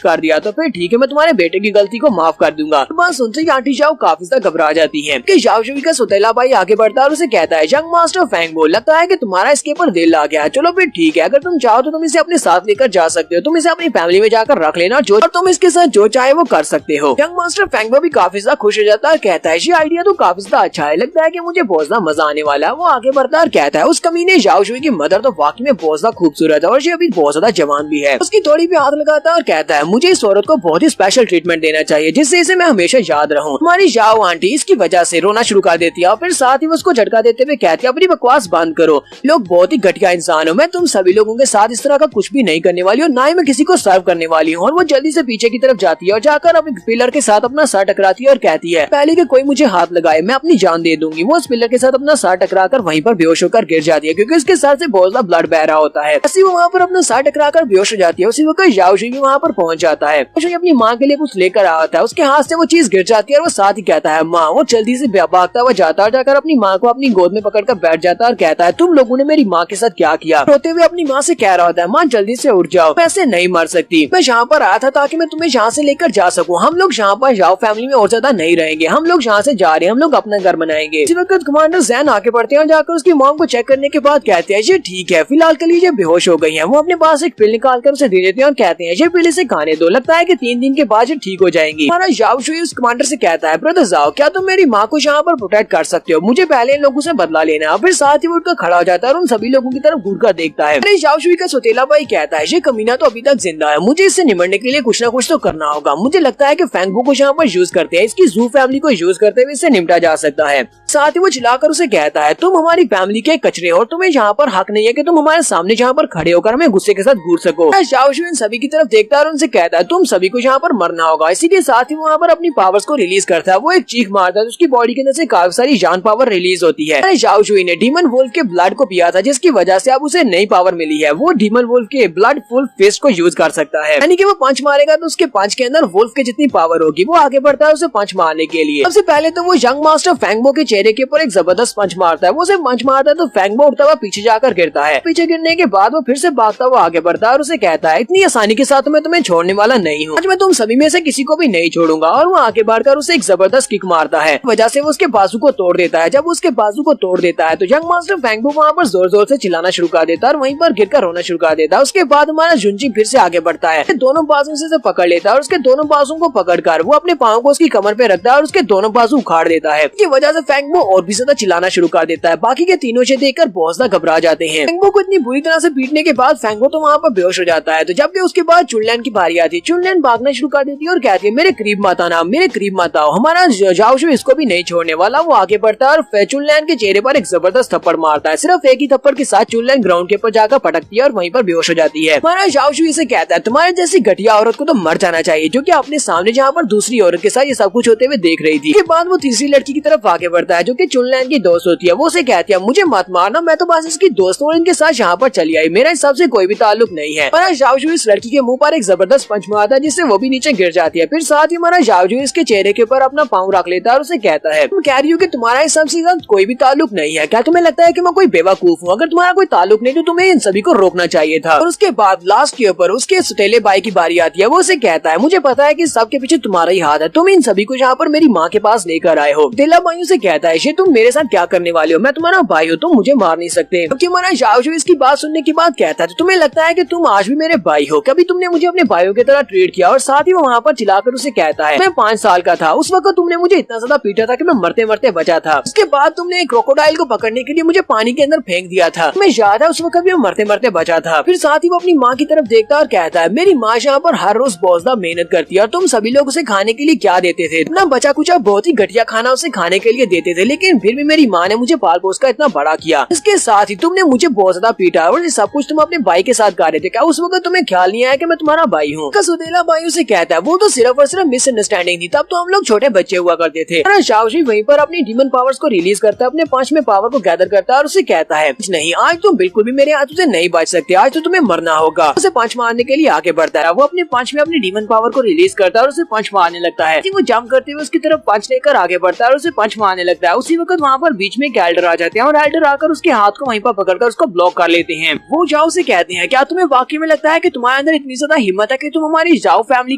कर दिया तो फिर ठीक है, मैं तुम्हारे बेटे की गलती को माफ कर दूंगा। बस सुनते ही आंटी जाओ काफी ज्यादा घबरा जाती है कि जाओशुई का सौतेला भाई आगे बढ़ता है और उसे कहता है, यंग मास्टर फेंगबो, लगता है कि तुम्हारा इसके ऊपर दिल आ गया है। चलो फिर ठीक है, अगर तुम चाहो तो तुम इसे अपने साथ लेकर जा सकते हो, तुम इसे अपनी फैमिली में जाकर रख लेना और तुम इसके साथ जो चाहे वो कर सकते हो। यंग मास्टर फेंगबो भी काफी ज्यादा खुश हो जाता है, कहता है, ये आइडिया तो काफी ज्यादा अच्छा है, लगता है कि मुझे बहुत ज्यादा मजा आने वाला है। वो आगे बढ़ता है और कहता है, उस कमीने जाओशुई की मदर तो वाकई में बहुत ज्यादा खूबसूरत है और ये अभी बहुत ज्यादा जवान भी है। उसकी थोड़ी भी हाथ लगाता है और कहता है, मुझे इस औरत को बहुत ही स्पेशल ट्रीटमेंट देना चाहिए जिससे इसे मैं हमेशा याद रहूं। हमारी जाओ आंटी इसकी वजह से रोना शुरू कर देती है और फिर साथ ही उसको झटका देते हुए कहती है, अपनी बकवास बंद करो, लोग बहुत ही घटिया इंसान हो, मैं तुम सभी लोगों के साथ इस तरह का कुछ भी नहीं करने वाली हूँ, ना ही मैं किसी को सर्व करने वाली हूँ। और वो जल्दी से पीछे की तरफ जाती है और जाकर अपने पिलर के साथ अपना सर टकराती है और कहती है, पहले कि कोई मुझे हाथ लगाए मैं अपनी जान दे दूंगी। वो उस पिलर के साथ अपना सर टकराकर वहीं पर बेहोश होकर गिर जाती है क्योंकि उसके सर से बहुत ज्यादा ब्लड बह रहा होता है। ऐसी वो वहाँ पर अपना सर टकराकर बेहोश हो जाती है। उसी वक्त जाओशुई भी वहाँ पर पहुंच जाता है। जाओशुई अपनी माँ के लिए कुछ लेकर आया था, उसके हाथ से वो चीज गिर जाती है और वो साथ ही कहता है, माँ। वो जल्दी से भागता हुआ जाता है और जाकर अपनी माँ को अपनी गोद में पकड़कर बैठ जाता है और कहता है, तुम लोगों ने मेरी माँ के साथ क्या किया? रोते हुए अपनी माँ से कह रहा होता है, माँ जल्दी से उठ जाओ, मैं ऐसे नहीं मर सकती, मैं यहाँ पर आया था ताकि मैं तुम्हें यहाँ से लेकर जा सकूँ। हम लोग यहाँ पर जाओ फैमिली में और ज्यादा नहीं रहेंगे, हम लोग यहाँ से जा रहे हैं, हम लोग अपना घर बनाएंगे। इसी वक्त कमांडर जैन आगे बढ़ते हैं और जाकर उसकी मॉम को चेक करने के बाद कहते हैं, ये ठीक है, फिलहाल के लिए ये बेहोश हो गई है। वो अपने पास एक पिल निकाल कर उसे दे देते हैं और कहते हैं, ये पिल इसे खाने दो, लगता है कि 3 दिन के बाद ये ठीक हो जाएंगी। हमारा जाओशुई उस कमांडर से कहता है, ब्रदर जाओ, क्या तुम मेरी माँ को यहाँ पर प्रोटेक्ट कर सकते हो? मुझे पहले इन लोगों से बदला लेना। फिर साथ ही वो उठकर खड़ा हो जाता है और उन सभी लोगों की तरफ घूर कर देखता है। अरे जाओशुई का सौतेला भाई कहता है, ये कमीना तो अभी तक जिंदा है, मुझे इससे निमटने के लिए कुछ न कुछ तो करना होगा। मुझे लगता है कि फेंगबो को यहाँ पर यूज करते हैं, इसकी जू फैमिली को यूज करते हुए इससे निपटा जा सकता है। साथ ही वो चिल्लाकर उसे कहता है, तुम हमारी फैमिली के कचरे हो और तुम्हें यहाँ पर हक नहीं है कि तुम हमारे सामने यहाँ पर खड़े होकर हमें गुस्से के साथ घूर सको। जाओशुई इन सभी की तरफ देखता है और उनसे कहता है, तुम सभी को यहाँ पर मरना होगा। इसी के साथ ही वहाँ पर अपनी पावर्स को रिलीज करता है। वो एक चीख मारता है, उसकी बॉडी के अंदर से काफी सारी जान पावर रिलीज होती है। जाओशुई ने डीमन वुल्फ के ब्लड को पिया था, जिसकी वजह से अब उसे नई पावर मिली है। वो डीमन वुल्फ के ब्लड फुल फिस्ट को यूज कर सकता है, यानी कि वो पंच मारेगा तो उसके पंच के अंदर वुल्फ के जितनी पावर होगी। वो आगे बढ़ता है उसे पंच मारने के लिए। सबसे पहले तो वो यंग मास्टर फेंगबो के चेहरे के ऊपर एक जबरदस्त पंच मारता है। वो उसे पंच मारता है तो फेंगबो उठता हुआ पीछे जाकर गिरता है। पीछे गिरने के बाद वो फिर से भागता हुआ आगे बढ़ता है और उसे कहता है, इतनी आसानी के साथ मैं तुम्हें छोड़ने वाला नहीं हूँ, आज मैं तुम सभी में से किसी को भी नहीं छोड़ूंगा। और वो आगे बढ़कर उसे एक जबरदस्त किक मारता है, वजह से वो उसके बाजू को तोड़ देता है। जब उसके बाजू को तोड़ देता है तो यंग मास्टर फेंगबो वहाँ पर जोर जोर से चिल्लाना शुरू कर देता है और वहीं पर गिरकर रोना शुरू कर देता है। उसके बाद हमारा जुंजी फिर से आगे बढ़ता है, दोनों बाजू से पकड़ लेता है और उसके दोनों बाजू को पकड़कर वो अपने पाँव को उसकी कमर पे रखता है और उसके दोनों बाजू उखाड़ देता है। इसकी वजह से फेंगबो और भी ज्यादा चिल्लाना शुरू कर देता है। बाकी के तीनों से देखकर बहुत ज्यादा घबरा जाते हैं। फेंगबो को इतनी बुरी तरह से पीटने के बाद फेंगबो तो वहाँ पर बेहोश हो जाता है। तो जबकि उसके बाद चुनलैन की बारी आती है, चुनलैन भागना शुरू कर देती है और कहती है, मेरे करीब मत आना, मेरे करीब मत आओ, हमारा जाओशुई इसको भी नहीं छोड़ने वाला। वो आगे बढ़ता है और चुनलैन के चेहरे पर एक जबरदस्त थप्पड़ मारता है। सिर्फ एक ही थप्पड़ के साथ चुनलैन ग्राउंड के ऊपर जाकर पटकती है और वहीं पर बेहोश हो जाती है। हमारा जाओशुई से कहता है, तुम्हारे जैसी घटिया औरत को तो मर जाना चाहिए, जो कि अपने सामने जहाँ पर दूसरी औरत के साथ ये सब कुछ होते हुए देख रही थी। के बाद वो तीसरी लड़की की तरफ आगे बढ़ता है, जो कि चुनलैन की दोस्त होती है। वो उसे कहती है, मुझे मत मारना, मैं तो बस इसकी दोस्त और इनके साथ यहाँ पर चली आई, मेरा इस सबसे कोई भी ताल्लुक नहीं है। हमारा जाओशुई इस लड़की के मुंह पर एक जबरदस्त पंच मारता है, जिससे वो भी नीचे गिर जाती है। फिर साथ ही हमारा जाओशुई इसके चेहरे के ऊपर अपना पाँव रख लेता है और उसे कहता है, तुम कह रही हो कि तुम्हारा इस सबसे कोई भी ताल्लुक नहीं है, क्या तुम्हें लगता है कि मैं कोई बेवकूफ हूँ? अगर तुम्हारा कोई ताल्लुक नहीं तो तुम्हें इन सभी को रोकना चाहिए था। और उसके बाद लास्ट के ऊपर उसके सौतेले भाई की बारी आती है। वो उसे कहता है, मुझे पता है कि सबके पीछे तुम्हारा ही हाथ है, तुम इन सभी को यहाँ पर मेरी माँ के पास लेकर आए हो। दिला भाइयों से कहता है, ये तुम मेरे साथ क्या करने वाले हो? मैं तुम्हारा भाई हूँ, तुम मुझे मार नहीं सकते। क्योंकि हमारा जाओशुई इसकी बात सुनने के बाद कहता है, तुम्हें लगता है कि तुम आज भी मेरे भाई हो? कभी तुमने मुझे अपने भाइयों की तरह ट्रीट किया? और साथ ही वो वहाँ पर चिल्लाकर उसे कहता है, मैं 5 साल का था, उस वक्त तुमने मुझे इतना ज्यादा पीटा था कि मैं मरते मरते बचा था। उसके बाद तुमने एक क्रोकोडाइल को पकड़ने के लिए मुझे पानी के अंदर फेंक दिया था। तुम्हें याद है उस वक्त भी वो मरते मरते बचा था। फिर साथ ही वो अपनी माँ की तरफ देखता और कहता है मेरी माँ यहाँ पर हर रोज बहुत मेहनत करती है और तुम सभी लोग उसे खाने के लिए क्या देते थे, अपना बचा कुचा बहुत ही घटिया खाना उसे खाने के लिए देते थे, लेकिन फिर भी मेरी माँ ने मुझे पाल पोस कर इतना बड़ा किया। इसके साथ ही तुमने मुझे बहुत ज्यादा पीटा और ये सब कुछ तुम अपने भाई के साथ कर रहे थे, क्या उस वक्त तुम्हें ख्याल नहीं आया कि मैं तुम्हारा भाई हूँ? सुदेला भाई उसे कहता है वो तो सिर्फ और सिर्फ मिसअंडरस्टैंडिंग थी, तब तो हम लोग छोटे बच्चे हुआ करते थे। शाओशी वहीं पर अपनी डीमन पावर्स को रिलीज करता है, अपने 5वें पावर को गैदर करता है और उसे कहता है नहीं आज तुम बिल्कुल भी मेरे हाथों से नहीं बच सकते, आज तो तुम्हें मरना होगा। उसे पंच मारने के लिए आगे बढ़ता है, वो अपने 5 में अपनी डीमन पावर को रिलीज करता है और उसे पंच मारने लगता है। वो जंप करते हुए उसकी तरफ पंच लेकर आगे बढ़ता है और उसे पंच मारने लगता है। उसी वक्त वहाँ पर बीच में एक एल्डर आ जाते हैं और एल्डर आकर उसके हाथ को वहीं पर पकड़कर उसको ब्लॉक कर लेते हैं। वो जाओ से कहते हैं क्या तुम्हें वाकई में लगता है कि तुम्हारे अंदर इतनी ज्यादा हिम्मत है कि तुम हमारी जाओ फैमिली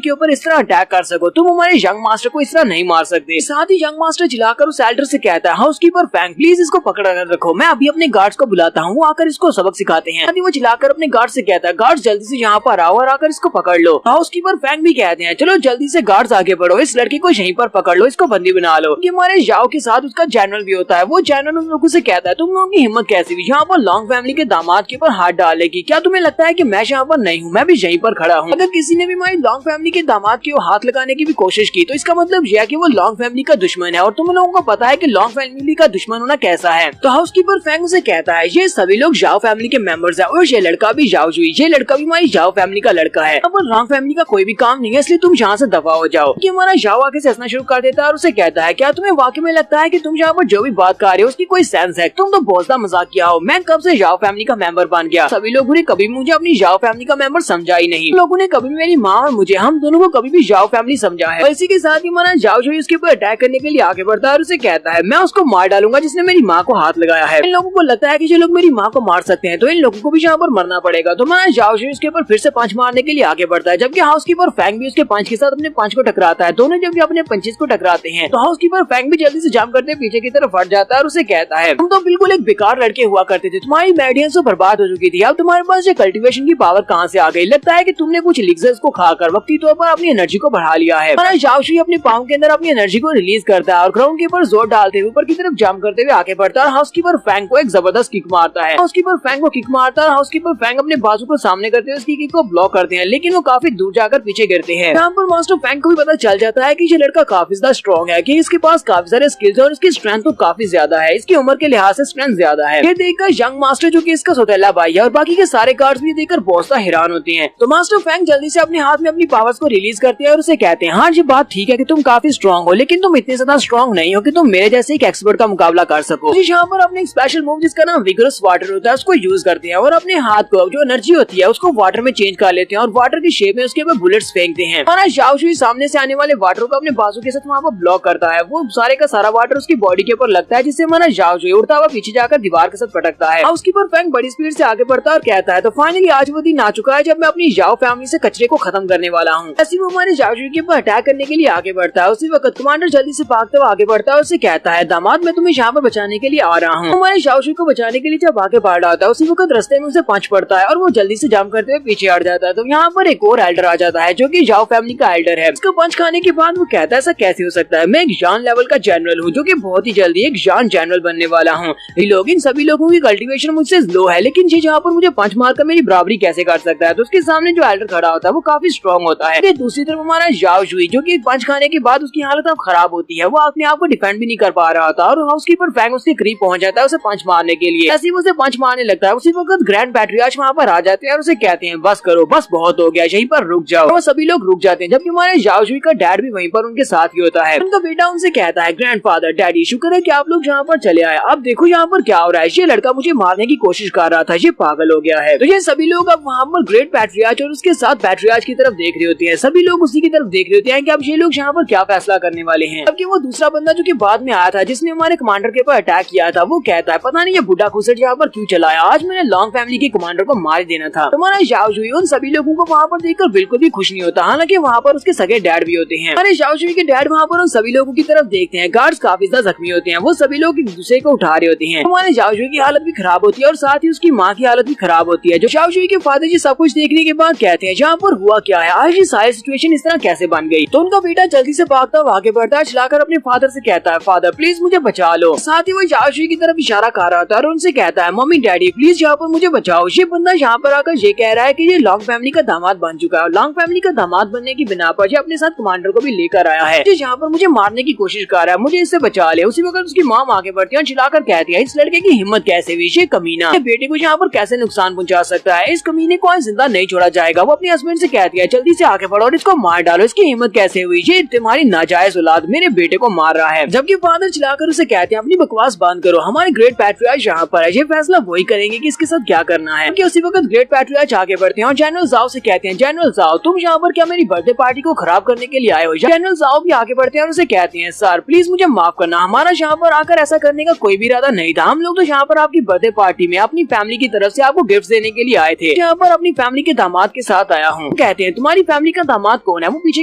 के ऊपर इस तरह अटैक कर सको, तुम हमारे यंग मास्टर को इस तरह नहीं मार सकते। साथ ही यंग मास्टर चिल्लाकर उस एल्डर से कहता है हाउसकीपर फैंग प्लीज इसको पकड़ कर रखो, मैं अभी अपने गार्ड्स को बुलाता हूँ, वो आकर इसको सबक सिखाते हैं। वो चिल्लाकर अपने गार्ड से कहता है गार्ड्स जल्दी से यहाँ पर आओ और आकर इसको पकड़ लो। हाउसकीपर फैंग भी कहते हैं चलो जल्दी से गार्ड्स आगे बढ़ो, इस लड़की को यहीं पर पकड़ लो, इसको बंदी बना लो। हमारे जाओ के साथ उसका जनरल भी होता है, वो जनरल उन लोगों से कहता है तुम लोगों की हिम्मत कैसी हुई यहाँ पर लॉन्ग फैमिली के दामाद के ऊपर हाथ डालेगी, क्या तुम्हें लगता है कि मैं यहाँ पर नहीं हूँ, मैं भी यहीं पर खड़ा हूँ। अगर किसी ने भी हमारी लॉन्ग फैमिली के दामाद के हाथ लगाने की भी कोशिश की तो इसका मतलब यह है कि वो लॉन्ग फैमिली का दुश्मन है और तुम लोगों को पता है कि लॉन्ग फैमिली का दुश्मन होना कैसा है। तो हाउसकीपर फैंग उसे कहता है ये सभी लोग जाओ फैमिली के मेंबर्स है और ये लड़का भी जाओ जुई, ये लड़का भी हमारी जाओ फैमिली का लड़का है। अब लॉन्ग फैमिली का कोई भी काम नहीं है इसलिए तुम यहाँ से दफा हो जाओ। कि हमारा जाओ आगे से हंसना शुरू कर देता है और उसे कहता है क्या तुम्हें वाकई में लगता है कि तुम यहाँ पर जो भी बात कर रहे हो उसकी कोई सेंस है, तुम तो बहुत सा मजाक किया हो, मैं कब से जाओ फैमिली का मेंबर बन गया, सभी लोगों ने कभी मुझे अपनी जाओ फैमिली का मेंबर समझा ही नहीं, लोगों ने कभी मेरी माँ और मुझे हम दोनों को कभी भी जाओ फैमिली समझा है। इसी के साथ ही हमारा जाओ जो उसके ऊपर अटैक करने के लिए आगे बढ़ता है और उसे कहता है मैं उसको मार डालूंगा जिसने मेरी माँ को हाथ लगाया है। इन लोगों को लगता है कि जो लोग मेरी माँ को मार सकते हैं तो इन लोगों को भी यहाँ पर मरना पड़ेगा। तो हमारा जाओ जो उसके ऊपर फिर से पंच मारने के लिए आगे बढ़ता है, जबकि हाउसकीपर फैंग भी उसके पंच के साथ अपने पंच को टकराता है। दोनों जब अपने पंचेस को टकराते हैं तो हाउसकीपर फैंग भी जल्दी से जंप करते पीछे की तरफ हट जाता है और उसे कहता है तुम तो बिल्कुल एक बेकार लड़के हुआ करते थे, तुम्हारी मेडियंस तो बर्बाद हो चुकी थी, अब तुम्हारे पास ये कल्टीवेशन की पावर कहाँ से आ गई, लगता है कि तुमने कुछ एलिक्सर्स को खाकर वक्ती तौर पर अपनी एनर्जी को बढ़ा लिया है। हमारा जाओशी अपने पाँव के अंदर अपनी एनर्जी को रिलीज करता है और ग्राउंड के ऊपर जोर डालते हुए ऊपर की तरफ जंप करते हुए आगे बढ़ता है और हाउसकीपर फैंग को एक जबरदस्त किक मारता है। हाउसकीपर फैंग को किक मारता है और हाउसकीपर फैंग अपने बाजू को सामने करते हुए उसकी किक को ब्लॉक करते हैं, लेकिन वो काफी दूर जाकर पीछे गिरते हैं। यहाँ पर मास्टर फैंग को भी पता चल जाता है कि ये लड़का काफी ज्यादा स्ट्रॉन्ग है, कि इसके पास काफी सारे स्किल्स और इसकी स्ट्रेंथ तो काफी ज्यादा है, इसकी उम्र के लिहाज से स्ट्रेंथ ज्यादा है। ये देखकर यंग मास्टर जो कि इसका सौतेला भाई है और बाकी के सारे गार्ड्स भी देखकर बहुत सा हैरान होते हैं। तो मास्टर फैंग जल्दी से अपने हाथ में अपनी पावर्स को रिलीज करते हैं और उसे कहते हैं हाँ ये बात ठीक है कि तुम काफी स्ट्रॉन्ग हो, लेकिन तुम इतने ज्यादा स्ट्रॉन्ग नहीं हो कि तुम मेरे जैसे एक एक्सपर्ट का मुकाबला कर सको। तो यहाँ पर अपने एक स्पेशल मूव जिसका नाम विगरस वाटर होता है उसको यूज करते हैं और अपने हाथ को जो एनर्जी होती है उसको वाटर में चेंज कर लेते हैं और वाटर की शेप में उसके ऊपर बुलेट्स फेंकते हैं। और जाओशुई सामने से आने वाले वाटर को अपने बाजू के साथ वहाँ पर ब्लॉक करता है, वो सारे का सारा वाटर उसकी बॉडी के ऊपर लगता है जिससे हमारा जाओशुई उड़ता हुआ पीछे जाकर दीवार के साथ पटकता है। हाउसकीपर फैंग बड़ी स्पीड से आगे बढ़ता है और कहता है तो फाइनली आज वो दिन आ चुका है जब मैं अपनी जाओ फैमिली से कचरे को खत्म करने वाला हूँ। ऐसे वो हमारे जाओशुई के ऊपर अटैक करने के लिए आगे बढ़ता है। उसी वक्त कमांडर जल्दी से भागते हुए आगे बढ़ता है और उसे कहता है दामाद मैं तुम्हें यहाँ पर बचाने के लिए आ रहा हूँ। हमारे जाओशुई को बचाने के लिए जब आगे बढ़ रहा था उसी वक्त रास्ते में उसे पंच पड़ता है और वो जल्दी से जंप करते हुए पीछे हट जाता है। तो यहाँ पर एक और एल्डर आ जाता है जो कि जाओ फैमिली का एल्डर है। उसको पंच खाने के बाद वो कहता है ऐसा कैसे हो सकता है, मैं एक जान लेवल का जनरल हूँ जो कि बहुत ही जल्दी एक जान जनरल बनने वाला हूँ, इन सभी लोगों की कल्टीवेशन मुझसे लो है, लेकिन ये जहाँ पर मुझे पंच मारकर मेरी बराबरी कैसे कर सकता है। तो उसके सामने जो एल्डर खड़ा होता है वो काफी स्ट्रॉन्ग होता है। दूसरी तरफ हमारा जाओशुई जो कि पंच खाने के बाद उसकी हालत अब खराब होती है, वो अपने आप को डिफेंड भी नहीं कर पा रहा था और हाउसकीपर फैंग उसके करीब पहुंच जाता है उसे पंच मारने के लिए। ऐसे ही उसे पंच मारने लगता है। उसी वक्त ग्रैंड पैट्रियार्च वहाँ पर आ जाते हैं और उसे कहते हैं बस करो, बस बहुत हो गया, यहीं पर रुक जाओ। और सभी लोग रुक जाते हैं, जबकि हमारे जाओशुई का डैड भी वहीं पर उनके साथ ही होता है। उनका बेटा उनसे कहता है ग्रैंडफादर डैडी शुक्र है कि आप लोग यहाँ पर चले आए, अब देखो यहाँ पर क्या हो रहा है, ये लड़का मुझे मारने की कोशिश कर रहा था, ये पागल हो गया है। तो ये सभी लोग अब वहाँ पर ग्रेट पैट्रियार्च और उसके साथ पैट्रियार्च की तरफ देख रहे होते हैं। सभी लोग उसी की तरफ देख रहे होते हैं कि अब ये लोग यहाँ पर क्या फैसला करने वाले हैं। जबकि वो दूसरा बंदा जो कि बाद में आया था जिसने हमारे कमांडर के ऊपर अटैक किया था वो कहता है पता नहीं ये बुढ़ा खुसट यहाँ पर क्यों चलाया, आज मैंने लॉन्ग फैमिली के कमांडर को मार देना था। हमारा जाओशुई उन सभी लोगों को वहाँ पर देखकर बिल्कुल भी खुश नहीं होता, हालांकि वहाँ पर उसके सगे डैड भी होते हैं। हमारे जाओशुई के डैड वहाँ पर उन सभी लोगों की तरफ देखते हैं, गार्ड्स काफी ज्यादा जख्मी होते हैं, वो सभी लोग एक दूसरे को उठा रहे होते हैं। हमारे जाओशुई की हालत भी खराब होती है और साथ ही उसकी माँ की हालत भी खराब होती है। जो जाओशुई के फादर जी सब कुछ देखने के बाद कहते हैं जहाँ पर हुआ क्या है, आज ये सारी सिचुएशन इस तरह कैसे बन गई। तो उनका बेटा जल्दी से भागता हुआ आगे बढ़ता है, चलाकर अपने फादर से कहता है फादर प्लीज मुझे बचा लो। साथ ही वो जाओशुई की तरफ इशारा कर रहा था और उनसे कहता है मम्मी डैडी प्लीज यहाँ पर मुझे बचाओ। ये बंदा यहाँ पर आकर ये कह रहा है कि ये लॉन्ग फैमिली का दामाद बन चुका है और लॉन्ग फैमिली का दामाद बनने की बिना पर ये अपने साथ कमांडर को भी लेकर आया है। यहाँ पर मुझे मारने की कोशिश कर रहा है, मुझे इससे बचा ले। उसी वक्त उसकी माँ आगे बढ़ती है और चिल्लाकर कहती है इस लड़के की हिम्मत कैसे हुई, ये कमीना बेटे को यहाँ पर कैसे नुकसान पहुँचा सकता है, इस कमीने को जिंदा नहीं छोड़ा जाएगा। वो अपने हस्बैंड से कहती है जल्दी से आगे बढ़ो और इसको मार डालो, इसकी हिम्मत कैसे हुई, ये तुम्हारी नाजायज औलाद मेरे बेटे को मार रहा है। जबकि फादर चिल्लाकर उसे कहते हैं अपनी बकवास बंद करो, हमारे ग्रेट पैट्रियार्च यहाँ पर है, ये फैसला वही करेंगे कि इसके साथ क्या करना है। उसी वक्त ग्रेट पैट्रियार्च आगे बढ़ते हैं और जनरल जाओ से कहते हैं जनरल जाओ तुम यहाँ पर क्या मेरी बर्थडे पार्टी को खराब करने के लिए आए हो। जनरल जाओ भी आगे बढ़ते हैं और उसे कहते हैं सर प्लीज मुझे माफ करना, हमारा यहाँ पर आकर ऐसा करने का कोई भी इरादा नहीं था। हम लोग तो यहाँ पर आपकी बर्थडे पार्टी में अपनी फैमिली की तरफ से आपको गिफ्ट देने के लिए आए थे, यहाँ पर अपनी फैमिली के दामाद के साथ आया हूँ। कहते हैं तुम्हारी फैमिली का दामाद कौन है। वो पीछे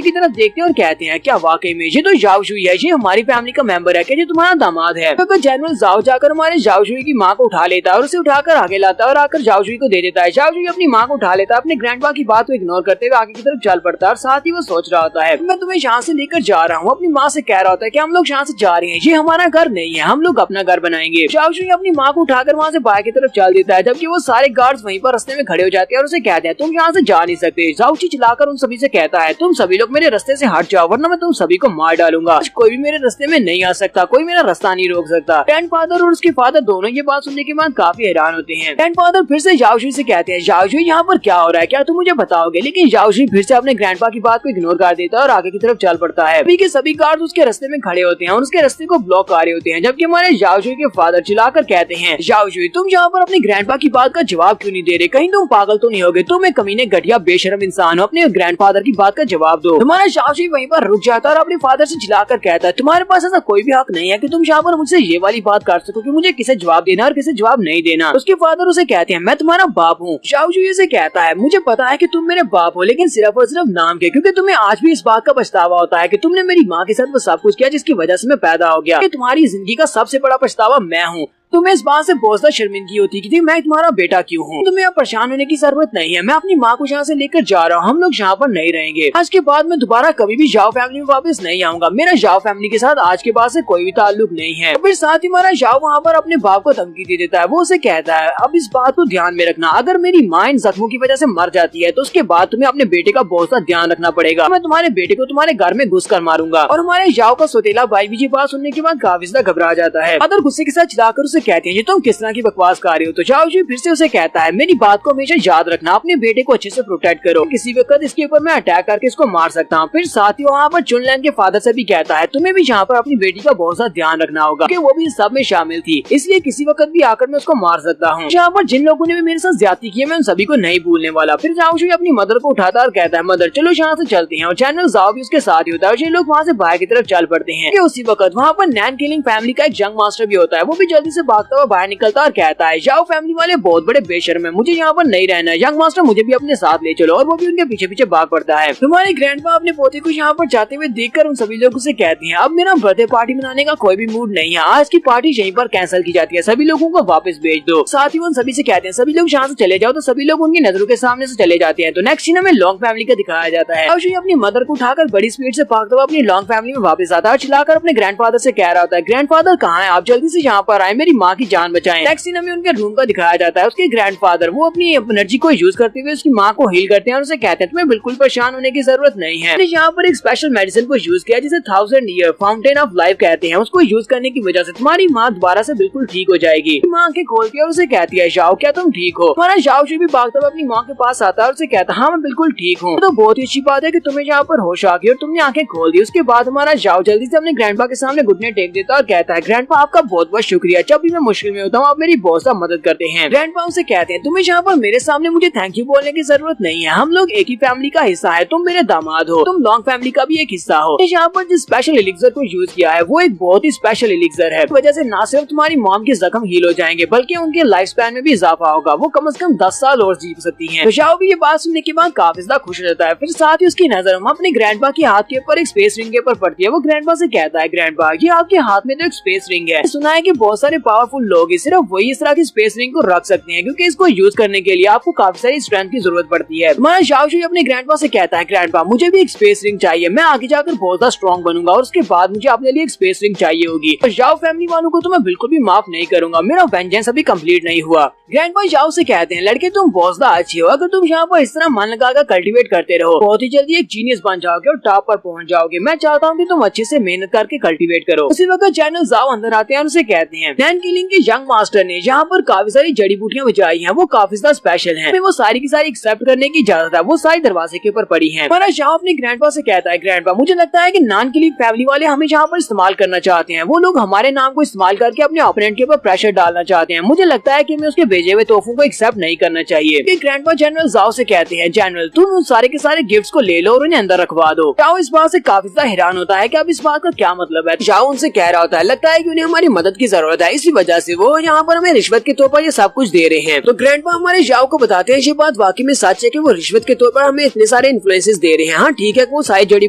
की तरफ देखते हैं और कहते हैं क्या वाकई में ये तो जाओ शुई है, ये हमारी फैमिली का मेंबर है, क्या ये तुम्हारा दामाद है। तो जनरल जाओ जाकर हमारे जाओ शुई की माँ को उठा लेता है और उसे उठाकर आगे लाता है और आकर जाओ शुई को दे देता है। जाओ शुई अपनी माँ को उठा लेता है, अपने ग्रैंडपा की बात को इग्नोर करते हुए आगे की तरफ चल पड़ता है और साथ ही वो सोच रहा होता है मैं तुम्हें यहाँ से लेकर जा रहा हूँ। अपनी माँ से कह रहा होता है कि हम लोग यहाँ से जा रहे हैं, ये हमारा घर नहीं है, हम लोग अपना घर बनाएंगे। जाओ शुई अपनी माँ को उठाकर वहाँ से बाहर की तरफ चल देता है, जबकि वो सारे गार्ड्स वहीं पर रास्ते में खड़े हो जाते हैं और उसे कहते हैं तुम यहाँ से जा नहीं सकते। जाओ शुई चिल्लाकर उन सभी से कहता है तुम सभी लोग मेरे रास्ते से हट जाओ वरना मैं तुम सभी को मार डालूंगा। कोई भी मेरे रास्ते में नहीं आ सकता, कोई मेरा रास्ता नहीं रोक सकता। ग्रैंडफादर और उसके फादर दोनों ये बात सुनने के बाद काफी हैरान होते हैं। ग्रैंडफादर फिर से जाओ शुई से कहते हैं जाओ शुई यहाँ पर क्या हो रहा है, क्या तुम मुझे बताओगे। लेकिन जाओ शुई फिर से अपने ग्रैंडपा की बात को इग्नोर कर देता है और आगे की तरफ चल पड़ता है। अभी के सभी गार्ड उसके रास्ते में खड़े होते हैं और उसके रास्ते को ब्लॉक कर रहे होते हैं, जबकि हमारे जाओ शुई के फादर चिल्लाकर कहते हैं जाओ शुई तुम यहाँ पर अपने ग्रैंडपा की बात का जवाब क्यों नहीं दे रहे, कहीं तुम पागल तो नहीं होगे, तुम एक कमीने घटिया बेशरम इंसान हो, अपने ग्रैंडफादर की बात का जवाब दो। हमारा जाओ शुई वहीं पर रुक जाता है और अपने फादर से चिल्लाकर कहता है तुम्हारे पास ऐसा कोई भी हक नहीं है कि तुम यहाँ पर मुझसे ये वाली बात कर सको कि मुझे किसे जवाब देना और किसे जवाब नहीं देना। उसके फादर उसे कहते हैं मैं तुम्हारा बाप हूँ। जाओ शुई से कहता है मुझे पता है कि तुम मेरे बाप हो, लेकिन सिर्फ और सिर्फ नाम के, क्योंकि तुम्हें आज भी इस बात का पछतावा होता है कि तुमने मेरी माँ के साथ वो सब कुछ किया जिसकी वजह से मैं पैदा हो गया। तुम्हारी जिंदगी का सबसे बड़ा पछतावा मैं हूँ। तुम्हें इस बात से बहुत ज्यादा शर्मिंदगी होती कि मैं तुम्हारा बेटा क्यों हूँ। तुम्हें अब परेशान होने की जरूरत नहीं है, मैं अपनी माँ को यहाँ से लेकर जा रहा हूँ, हम लोग यहाँ पर नहीं रहेंगे। आज के बाद मैं दोबारा कभी भी जाओ फैमिली में वापस नहीं आऊंगा, मेरा जाओ फैमिली के साथ आज के बाद से कोई भी ताल्लुक नहीं है। फिर साथ ही हमारा जाओ वहाँ पर अपने बाप को धमकी दे देता है। वो उसे कहता है अब इस बात को ध्यान में रखना, अगर मेरी माँ इन जख्मों की वजह से मर जाती है तो उसके बाद तुम्हें अपने बेटे का बहुत सा ध्यान रखना पड़ेगा। मैं तुम्हारे बेटे को तुम्हारे घर में घुस कर मारूंगा। और हमारे जाओ का सोतेला भाई भी ये बात सुनने के बाद काफी ज्यादा घबरा जाता है। अदर गुस्से के साथ चिल्लाकर उसे कहते हैं तुम किस तरह की बकवास कर रहे हो। तो जाओ शुई फिर से उसे कहता है मेरी बात को हमेशा याद रखना, अपने बेटे को अच्छे से प्रोटेक्ट करो, किसी वक्त इसके ऊपर मैं अटैक करके इसको मार सकता हूँ। फिर साथ ही वहाँ पर चुनलैंड के फादर से भी कहता है तुम्हें भी यहाँ पर अपनी बेटी का बहुत सा ध्यान रखना होगा कि वो भी इस सब में शामिल थी, इसलिए किसी वक्त भी आकर मैं उसको मार सकता हूँ। यहाँ पर जिन लोगों ने भी मेरे साथ ज्यादती की है मैं उन सभी को नहीं भूलने वाला। फिर जाओ शुई अपनी मदर को उठाता है और कहता है मदर चलो यहाँ से चलते हैं। और जनरल जाओ भी उसके साथ ही होता है और ये लोग वहाँ से बाहर की तरफ चल पड़ते हैं। उसी वक्त वहाँ पर नैन किलिंग फैमिली का एक यंग मास्टर भी होता है, वो भी जल्दी से भागता हुआ बाहर निकलता है और कहता है जाओ फैमिली वाले बहुत बड़े बेशर्म है, मुझे यहाँ पर नहीं रहना है, यंग मास्टर मुझे भी अपने साथ ले चलो। और वो भी उनके पीछे पीछे भाग पड़ता है। तुम्हारे ग्रैंडपा अपने पोते को यहाँ पर जाते हुए देखकर उन सभी लोगों से कहती हैं अब मेरा बर्थडे पार्टी मनाने का कोई भी मूड नहीं है, आज की पार्टी यहीं पर कैंसिल की जाती है, सभी लोगों को वापस भेज दो। साथ ही उन सभी से कहते हैं सभी लोग यहाँ से चले जाओ। तो सभी लोग उनकी नजरों के सामने से चले जाते हैं। तो नेक्स्ट सीन में लॉन्ग फैमिली का दिखाया जाता है। अब अपनी मदर को उठाकर बड़ी स्पीड से भागता हुआ अपनी लॉन्ग फैमिली में वापस आता है और चिल्लाकर अपने ग्रैंडफादर से कह रहा होता है ग्रैंडफादर कहाँ है, आप जल्दी से यहाँ पर आए, मेरी माँ की जान बचाएं। नेक्स्ट सीन में उनके रूम का दिखाया जाता है। उसके ग्रैंडफादर वो अपनी एनर्जी को यूज करते हुए उसकी माँ को हील करते हैं और उसे कहते हैं तुम्हें बिल्कुल परेशान होने की जरूरत नहीं है। यहाँ पर एक स्पेशल मेडिसिन को यूज किया जिसे 1000 ईयर फाउंटेन ऑफ लाइफ कहते हैं। उसको यूज करने की वजह से तुम्हारी माँ दोबारा से बिल्कुल ठीक हो जाएगी। माँ आंखें खोलती है और उसे कहती है जाओ क्या तुम ठीक हो। हमारा जाओ भी भागता हुआ अपनी माँ के पास आता है और उसे कहता है हाँ मैं बिल्कुल ठीक हूँ। तो बहुत ही अच्छी बात है कि तुम्हें यहाँ पर होश आ गई और तुमने आंखें खोल दी। उसके बाद हमारा जाओ जल्दी से अपने ग्रैंडपा के सामने घुटने टेक देता है और कहता है ग्रैंडपा आपका बहुत बहुत शुक्रिया, जब भी मैं मुश्किल में होता हूँ आप मेरी बहुत सा मदद करते हैं। ग्रैंडपा उसे कहते हैं तुम्हें यहाँ पर मेरे सामने मुझे थैंक यू बोलने की जरूरत नहीं है, हम लोग एक ही फैमिली का हिस्सा है, तुम मेरे दामाद हो, तुम लॉन्ग फैमिली का भी एक हिस्सा हो। यहाँ पर जिस स्पेशल एलिक्सर को यूज किया है वो एक बहुत ही स्पेशल एलिक्सर है, वजह से न सिर्फ तुम्हारी मॉम के जख्म हील हो जाएंगे बल्कि उनके लाइफ स्पैन में भी इजाफा होगा, वो कम से कम 10 साल और जी सकती हैं। तो जाओ भी ये बात सुनने के बाद काफी ज्यादा खुश हो जाता है। फिर साथ ही उसकी नजर हम अपने ग्रैंडपा के हाथ के ऊपर एक स्पेस रिंग के ऊपर पड़ती है। वो ग्रैंडपा से कहता है ग्रैंडपा ये आपके हाथ में तो एक स्पेस रिंग है, सुना है कि बहुत सारे पावरफुल लोग सिर्फ वही इस तरह की स्पेस रिंग को रख सकते हैं क्योंकि इसको यूज करने के लिए आपको काफी सारी स्ट्रेंथ की जरूरत पड़ती है। हमारा जाओ अपने ग्रैंडपा से कहता है ग्रैंडपा मुझे भी एक स्पेस रिंग चाहिए, मैं आगे जाकर बहुत ज्यादा स्ट्रॉन्ग बनूंगा और उसके बाद मुझे अपने लिए एक स्पेस रिंग चाहिए होगी। और जाओ फैमिली वालों को तो मैं बिल्कुल भी माफ नहीं करूंगा, मेरा वेंजेंस अभी कंप्लीट नहीं हुआ। ग्रैंडपा जाओ से कहते हैं, लड़के तुम बहुत ज्यादा अच्छे हो, अगर तुम यहाँ पर इस तरह मन लगाकर कल्टीवेट करते रहो बहुत ही जल्दी एक जीनियस बन जाओगे और टॉप पर पहुंच जाओगे। मैं चाहता हूँ कि तुम अच्छे से मेहनत करके कल्टीवेट करो। उसी वक्त जनरल जाओ अंदर आते हैं और उसे कहते हैं, नैन किलिंग के यंग मास्टर ने यहाँ पर काफी सारी जड़ी बूटियां बचाई हैं, वो काफी ज्यादा स्पेशल हैं, वो सारी की सारी एक्सेप्ट करने की इजाजत है, वो सारी दरवाजे के ऊपर पड़ी हैं। हमारा जाओ अपने ग्रैंडपा से कहता है, ग्रैंडपा मुझे लगता है कि नैन किलिंग फैमिली वाले हमें यहाँ पर इस्तेमाल करना चाहते हैं, वो लोग हमारे नाम को इस्तेमाल करके अपने ओपोनेंट के ऊपर प्रेशर डालना चाहते हैं। मुझे लगता है कि हमें उसके भेजे हुए तोहफों को एक्सेप्ट नहीं करना चाहिए। ग्रैंडपा जनरल जाओ से कहते हैं, जनरल तुम उन सारे के सारे गिफ्ट्स को ले लो और उन्हें अंदर रखवा दो। जाओ इस बात से काफी ज्यादा हैरान होता है कि अब इस बात का क्या मतलब है। जाओ उनसे कह रहा होता है, लगता है कि उन्हें हमारी मदद की जरूरत है, इसी वजह से वो यहाँ पर हमें रिश्वत के तौर पर ये सब कुछ दे रहे हैं। तो ग्रैंडपा हमारे जाओ को बताते हैं ये बात वाकई में सच है कि वो रिश्वत के तौर पर हमें इतने सारे इन्फ्लुएंसेस दे रहे हैं। हाँ ठीक है, वो सारी जड़ी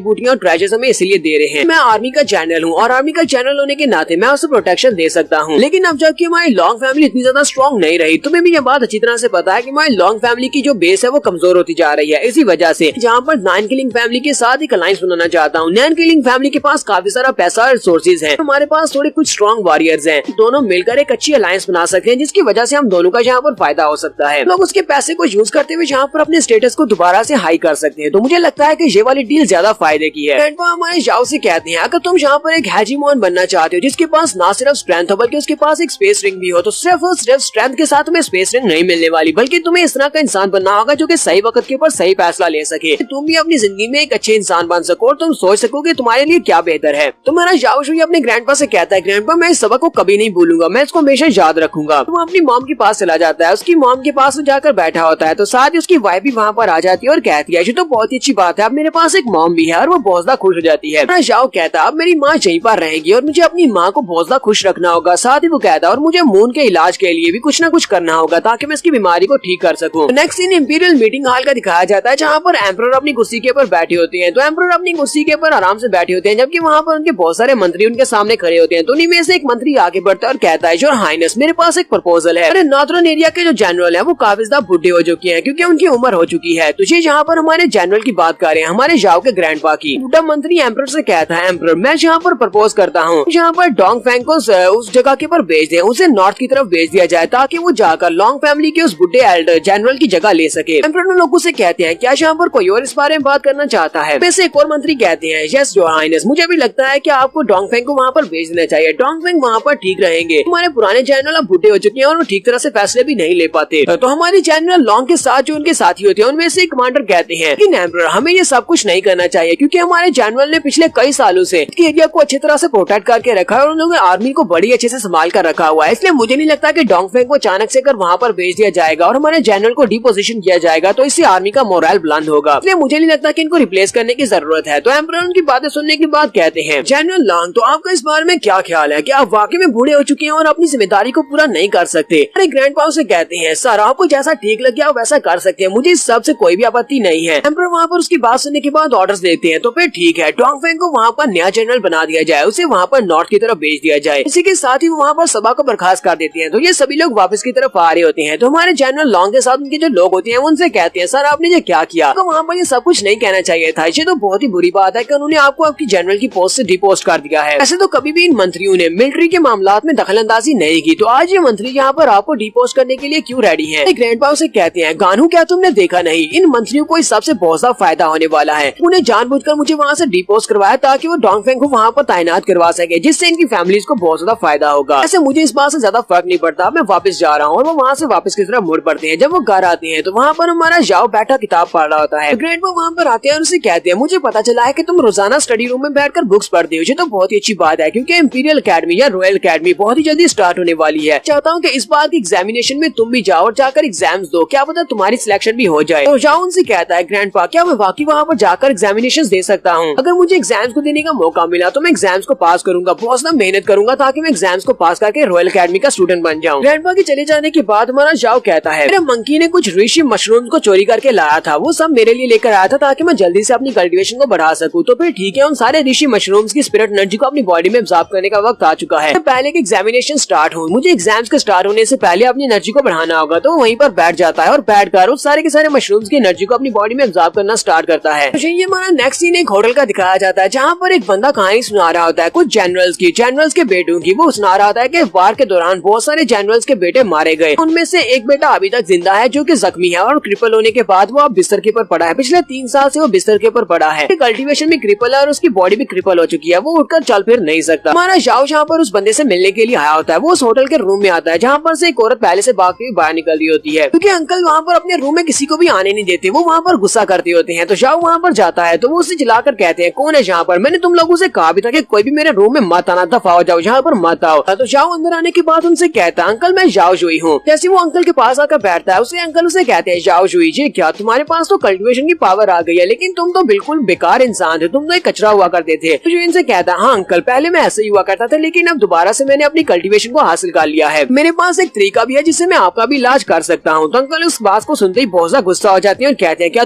बूटियां और ट्रेजर्स हमें इसलिए दे रहे हैं। मैं आर्मी का जनरल हूँ और आर्मी का जनरल होने के नाते मैं उसे प्रोटेक्शन दे सकता हूँ, लेकिन अब जबकि हमारी लॉन्ग फैमिली इतनी ज्यादा स्ट्रॉन्ग नहीं रही, तुम्हें भी ये बात अच्छी तरह से पता है कि हमारी लॉन्ग फैमिली की जो बेस है वो कमजोर होती जा रही है। इसी वजह से जहाँ पर नैन किलिंग फैमिली के साथ एक अलायंस बनाना चाहता हूँ। नैन किलिंग फैमिली के पास काफी सारा पैसा और रिसोर्सेज है, हमारे पास थोड़े कुछ स्ट्रॉन्ग वॉरियर्स हैं, दोनों मिलकर एक अच्छी अलायंस बना सकते हैं, जिसकी वजह से हम दोनों का यहाँ पर फायदा हो सकता है। लोग उसके पैसे को यूज करते हुए यहाँ पर अपने स्टेटस को दोबारा से हाई कर सकते हैं। तो मुझे लगता है कि ये वाली डील ज्यादा फायदे की है। ग्रैंडपा हमारे जाओ से कहते हैं, अगर तुम यहाँ पर एक हेजीमोन बनना चाहते हो जिसके पास ना सिर्फ स्ट्रेंथ हो बल्कि उसके पास एक स्पेस रिंग भी हो, तो सिर्फ और सिर्फ स्ट्रेंथ के साथ तुम्हें स्पेस रिंग नहीं मिलने वाली, बल्कि तुम्हें इस तरह का इंसान बनना होगा जो कि सही वक्त के ऊपर सही फैसला ले सके, तुम भी अपनी जिंदगी में एक अच्छे इंसान बन सको और तुम सोच सको कि तुम्हारे लिए क्या बेहतर है। तुम्हारा जाओ अपने ग्रैंडपा से कहता है, ग्रैंडपा मैं इस सबक को कभी नहीं भूलूंगा, मैं इसको हमेशा याद रखूंगा। वो अपनी मॉम के पास चला जाता है, उसकी मॉम के पास जाकर बैठा होता है, तो साथ ही उसकी वाइफ भी वहाँ पर आ जाती है और कहती है, ये तो बहुत ही अच्छी बात है, अब मेरे पास एक मॉम भी है, और वो बहुत ज्यादा खुश हो जाती है। जाओ कहता है, अब मेरी माँ यहीं पर रहेगी और मुझे अपनी माँ को बहुत ज्यादा खुश रखना होगा। साथ ही वो कहता है, और मुझे मून के इलाज के लिए भी कुछ न कुछ करना होगा ताकि मैं इसकी बीमारी को ठीक कर सकूं। Next scene imperial meeting hall का दिखाया जाता है, जहाँ पर एम्परर अपनी कुर्सी के ऊपर बैठे होते हैं। तो एम्परर अपनी कुर्सी के ऊपर आराम से बैठे होते हैं, जबकि वहाँ पर उनके बहुत सारे मंत्री उनके सामने खड़े होते हैं। तो उन्हीं में से एक मंत्री आगे बढ़ता है और कहता है, योर हाइनेस मेरे पास एक प्रपोजल है। अरे नॉर्थर्न एरिया के जो जनरल है वो काफी ज्यादा बुढ़े हो चुके हैं क्योंकि उनकी उम्र हो चुकी है। तुझे यहाँ पर हमारे जनरल की बात कर रहे हैं, हमारे जाओ के ग्रैंडपा की। बूढ़ा मंत्री एम्परर से कहता है, एम्परर मैं यहाँ पर प्रपोज करता हूँ, यहाँ पर डोंग फैंग को उस जगह के ऊपर भेज दे, उसे नॉर्थ की तरफ भेज दिया जाए ताकि वो जाकर लॉन्ग फैमिली के उस बुढ़े एल्डर जनरल की जगह ले सके। एम्परर उन लोगों से कहते हैं, क्या यहाँ पर कोई और इस बारे में बात करना चाहता है? वैसे एक और मंत्री कहते हैं, यस योर हाइनेस मुझे भी लगता है कि आपको डोंग फैंग को वहाँ पर भेज देना चाहिए, डोंग फैंग वहाँ पर ठीक रहेंगे। हमारे पुराने जनरल अब बुढ़े हो चुके हैं और वो ठीक तरह से फैसले भी नहीं ले पाते। तो हमारे जनरल लॉन्ग के साथ जो उनके साथी होते हैं उनमें से कमांडर कहते हैं कि एम्परर हमें ये सब कुछ नहीं करना चाहिए क्योंकि हमारे जनरल ने पिछले कई सालों से एरिया को अच्छी तरह से प्रोटेक्ट करके रखा है और उन लोगों ने आर्मी को बड़ी अच्छे से संभाल कर रखा हुआ है। इसलिए मुझे नहीं लगता कि डोंग फैंग को अचानक से कर वहाँ पर भेज दिया जाएगा और हमारे जनरल को डिपोजिशन किया जाएगा तो इससे आर्मी का मोरल बुलंद होगा। इसलिए मुझे नहीं लगता कि इनको रिप्लेस करने की जरूरत है। तो एम्परर उनकी बातें सुनने के बाद कहते हैं, जनरल लॉन्ग तो आपका इस बारे में क्या ख्याल है कि आप वाकई में बूढ़े हो चुके हैं और अपनी जिम्मेदारी को पूरा नहीं कर सकते? अरे ग्रैंडपा से कहते हैं, सर आपको जैसा ठीक लगे आप वैसा कर सकते हैं, मुझे इस सब से कोई भी आपत्ति नहीं है। एम्परर वहाँ पर उसकी बात सुनने के बाद ऑर्डर्स देते हैं, तो फिर ठीक है डोंग फैंग को वहाँ पर नया जनरल बना दिया जाए, उसे वहाँ पर नॉर्थ की तरफ भेज दिया जाए। इसी के साथ ही वो वहाँ पर सभा को बर्खास्त कर देते हैं। तो ये सभी लोग वापस की तरफ आ रहे होते हैं। तो हमारे जनरल लॉन्ग के साथ उनके जो लोग होते हैं वो उनसे कहते हैं, सर आपने ये क्या किया? तो वहाँ पर ये सब कुछ नहीं कहना चाहिए था, ये तो बहुत ही बुरी बात है कि उन्होंने आपको आपकी जनरल की पोस्ट से डिपोस्ट कर दिया है। ऐसे तो कभी भी इन मंत्रियों ने मिलिट्री के मामलात में दखल अंदाजी नहीं की, तो आज ये मंत्री यहाँ पर आपको डिपोस्ट करने के लिए क्यों रेडी है? ग्रैंडपा से कहते हैं, गानू क्या तुमने देखा नहीं, इन मंत्रियों को इस सबसे बहुत ज्यादा फायदा होने वाला है, उन्हें जानबूझकर मुझे वहाँ से डिपोस्ट करवाया ताकि वो डोंग फैंग को वहाँ पर तैनात करवा सके, जिससे इनकी फैमिलीज को बहुत ज्यादा फायदा होगा। ऐसे मुझे इस बात से ज्यादा फर्क नहीं पड़ता, मैं वापस जा रहा हूँ। और वो वहाँ से वापस की तरफ मुड़ पड़ते हैं। जब वो घर आते हैं तो वहाँ पर हमारा जाओ बैठा किताब पढ़ रहा होता है। ग्रैंडपा वहाँ पर आते हैं और उसे कहते हैं, मुझे पता चला है कि तुम रोजाना स्टडी रूम में बैठकर बुक्स पढ़ते हो, ये तो बहुत ही अच्छी बात है क्योंकि इंपीरियल अकेडमी या रॉयल अकेडमी बहुत ही जल्दी स्टार्ट होने वाली है। चाहता हूँ कि इस बार की एग्जामिनेशन में तुम भी जाओ और जाकर एग्जाम्स दो, क्या पता तुम्हारी सिलेक्शन भी हो जाए। तो जाओ उनसे कहता है, ग्रैंडपा क्या मैं वाकई वहाँ पर जाकर एग्जामिनेशन दे सकता हूँ? अगर मुझे एग्जाम्स को देने का मौका मिला तो मैं एग्जाम्स को पास करूंगा, बहुत ज्यादा मेहनत करूंगा ताकि मैं एग्जाम्स को पास करके रॉयल अकेडमी का स्टूडेंट बन जाऊँ। ग्रैंडपा के चले जाने के बाद हमारा जाओ कहता है, मेरे मंकी ने कुछ ऋषि मशरूम को चोरी करके लाया था, वो सब मेरे लिए लेकर आया था ताकि मैं जल्दी से अपनी कल्टीवेशन को बढ़ा सकूं। तो फिर ठीक है, उन सारे ऋषि मशरूम्स की स्पिरिट एनर्जी को अपनी बॉडी में एब्जॉर्ब करने का वक्त आ चुका है। पहले कि एग्जामिनेशन स्टार्ट हो, मुझे एग्जाम्स के स्टार्ट होने से पहले अपनी एनर्जी को बढ़ाना होगा। तो वहीं पर बैठ जाता है और बैठकर उस सारे के सारे मशरूम्स की एनर्जी को अपनी बॉडी में एब्जॉर्ब करना स्टार्ट करता है। तो ये हमारा नेक्स्ट सीन एक होटल का दिखाया जाता है, जहाँ पर एक बंदा कहानी सुना रहा होता है कुछ जनरल्स के बेटों की। वो सुना रहा होता है कि वार के दौरान बहुत सारे जनरल्स के बेटे मारे दिखाए गए। उनमें से एक बेटा अभी तक जिंदा है जो कि जख्मी है और क्रिपल होने के बाद वो अब बिस्तर के ऊपर पड़ा है। पिछले 3 साल से वो बिस्तर के ऊपर पड़ा है। कल्टीवेशन में क्रिपल है और उसकी बॉडी भी क्रिपल हो चुकी है। वो उठकर चल फिर नहीं सकता। हमारा जाओ जहाँ पर उस बंदे से मिलने के लिए आया होता है वो उस होटल के रूम में आता है जहाँ पर से एक औरत पहले से भागती हुई बाहर निकल रही होती है क्योंकि अंकल वहाँ पर अपने रूम में किसी को भी आने नहीं देते। वो वहाँ पर गुस्सा करते होते हैं। तो जाओ वहाँ पर जाता है तो वो उसे चिल्लाकर कहते हैं कौन है जहाँ पर, मैंने तुम लोगों से कहा भी था कि कोई भी मेरे रूम में मत आना, दफा हो जाओ, यहाँ पर मत आओ। तो जाओ अंदर आने के बाद उनसे कहता है अंकल मैं जाओ जुई हूँ। जैसे वो अंकल के पास आकर बैठता है उसे अंकल उसे कहते हैं जाओ जुई जी क्या तुम्हारे पास तो कल्टीवेशन की पावर आ गई है लेकिन तुम तो बिल्कुल बेकार इंसान थे, तुम तो एक कचरा हुआ करते थे। तो इनसे कहता है हाँ अंकल पहले मैं ऐसे ही हुआ करता था लेकिन अब दोबारा से मैंने अपनी कल्टीवेशन को हासिल कर लिया है। मेरे पास एक तरीका भी है जिससे मैं आपका भी इलाज कर सकता हूँ। तो अंकल उस बात को सुनते ही बहुत ज्यादा गुस्सा हो जाते हैं और कहते हैं क्या